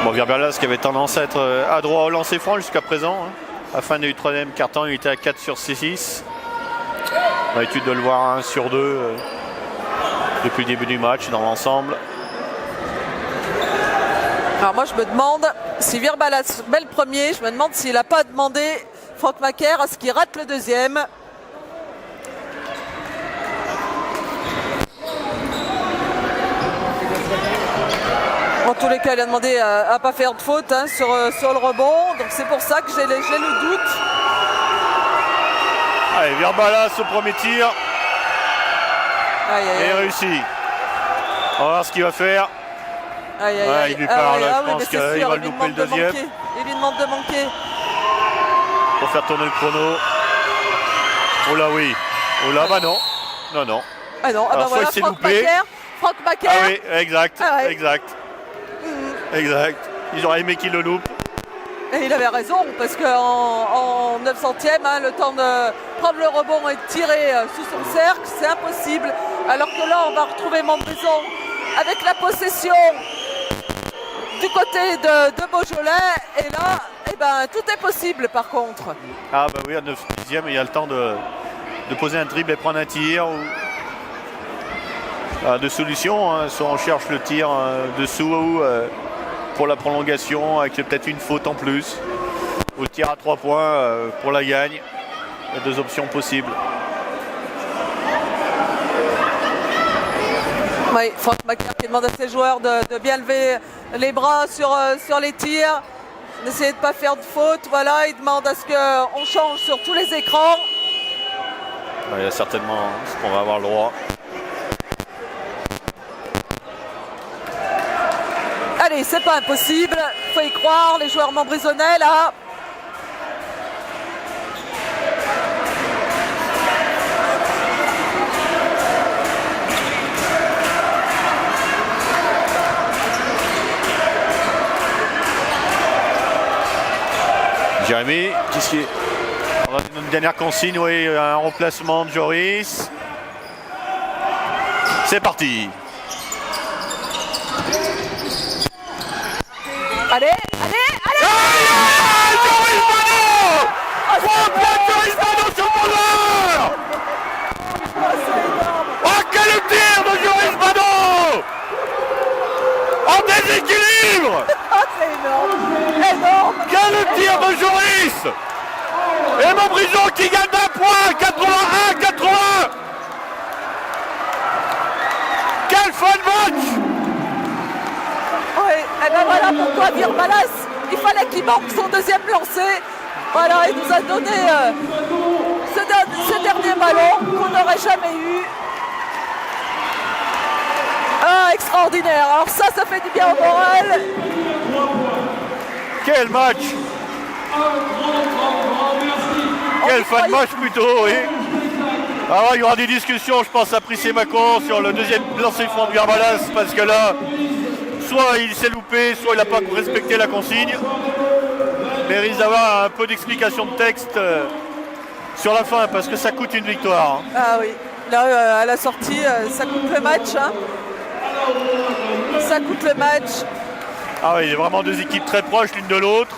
Bon, Virbalas qui avait tendance à être adroit au lancer franc jusqu'à présent. Hein. À la fin du 3e quart-temps, il était à 4 sur 6. On a l'habitude de le voir à 1 sur 2 depuis le début du match dans l'ensemble. Alors moi je me demande si Virbalas met le premier, je me demande s'il n'a pas demandé Franck Macaire à ce qu'il rate le deuxième. En tous les cas, il a demandé à ne pas faire de faute hein, sur le rebond. Donc c'est pour ça que j'ai le doute. Allez, Virbalas au premier tir. Aïe, aïe, Et aïe. réussi. On va voir ce qu'il va faire. Aïe, aïe, Ouais, aïe. il lui parle, je oui, pense mais c'est qu'il sûr, va il lui louper le demande de deuxième. manquer. Il lui demande de manquer. Pour faire tourner le chrono. Oh là oui. Oh là, bah non. Non, non. Ah non, ah bah Alors, soit voilà, il s'est Franck loupé. Macaire. Franck Macaire. Ah oui, exact. Ah ouais. Exact. Exact. Ils auraient aimé qu'il le loupe. Et il avait raison, parce qu'en 9 centièmes, hein, le temps de prendre le rebond et de tirer sous son cercle, c'est impossible. Alors que là, on va retrouver Montbrison avec la possession du côté de Beaujolais. Et là, eh ben, tout est possible par contre. Ah bah oui, à 9 dixièmes, il y a le temps de poser un dribble et prendre un tir. Deux solutions, hein. Soit on cherche le tir dessous pour la prolongation avec peut-être une faute en plus. Ou le tir à 3 points pour la gagne. Il y a 2 options possibles. Oui, Franck Macaire qui demande à ses joueurs de bien lever les bras sur les tirs, d'essayer de ne pas faire de faute. Voilà, il demande à ce qu'on change sur tous les écrans. Il y a certainement ce qu'on va avoir le droit. Allez, c'est pas impossible, faut y croire, les joueurs montbrisonnais là. Jérémy, qu'est-ce qui est... On a une dernière consigne, oui, un remplacement de Joris. C'est parti. Allez, allez, allez. Joris Badeau! 3 points de Joris Badeau sur mon joueur! Oh, quel tir de Joris Badeau! En déséquilibre! Ah, c'est énorme, énorme. Quel tir de Joris! Et Montbrison qui gagne d'un point, 81-80! Quel fun match! Oui, et ben voilà pourquoi Virbalas, il fallait qu'il manque son deuxième lancé. Voilà, il nous a donné ce dernier ballon qu'on n'aurait jamais eu. Ah, extraordinaire. Alors ça fait du bien au moral. Quel match! Quel fun match plutôt, oui! Alors il y aura des discussions, je pense, à Prissé-Macon sur le deuxième lancer franc de Virbalas, parce que là, soit il s'est loupé, soit il n'a pas respecté la consigne. Mais il risque d'avoir un peu d'explication de texte sur la fin, parce que ça coûte une victoire. Ah oui, là à la sortie, ça coûte le match. Hein. Ça coûte le match. Ah oui, il y a vraiment deux équipes très proches l'une de l'autre.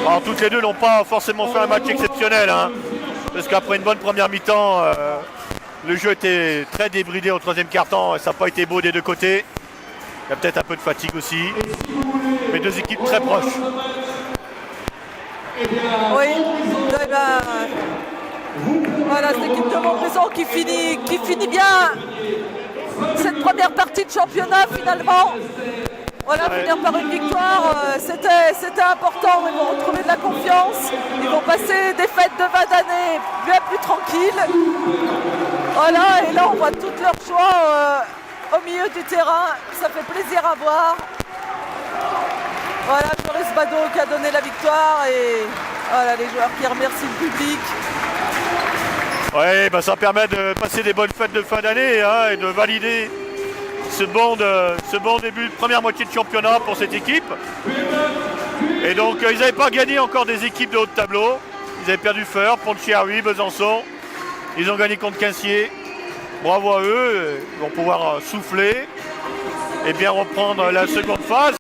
Alors toutes les deux n'ont pas forcément fait un match exceptionnel, hein, parce qu'après une bonne première mi-temps, le jeu était très débridé au troisième quart-temps et ça n'a pas été beau des deux côtés. Il y a peut-être un peu de fatigue aussi, mais deux équipes très proches. Oui, eh ben, voilà, cette équipe de Montbrison qui finit bien cette première partie de championnat finalement. Voilà, finir par une victoire, c'était important, ils vont retrouver de la confiance, ils vont passer des fêtes de 20 années bien plus tranquilles. Voilà, et là on voit toute leur joie au milieu du terrain, ça fait plaisir à voir. Voilà, Joris Badeau qui a donné la victoire et voilà, les joueurs qui remercient le public. Oui, bah ça permet de passer des bonnes fêtes de fin d'année, hein, et de valider ce bon début de première moitié de championnat pour cette équipe. Et donc ils n'avaient pas gagné encore des équipes de haut de tableau. Ils avaient perdu Feur, Ponchiaruy, Besançon. Ils ont gagné contre Quincier. Bravo à eux, ils vont pouvoir souffler et bien reprendre la seconde phase.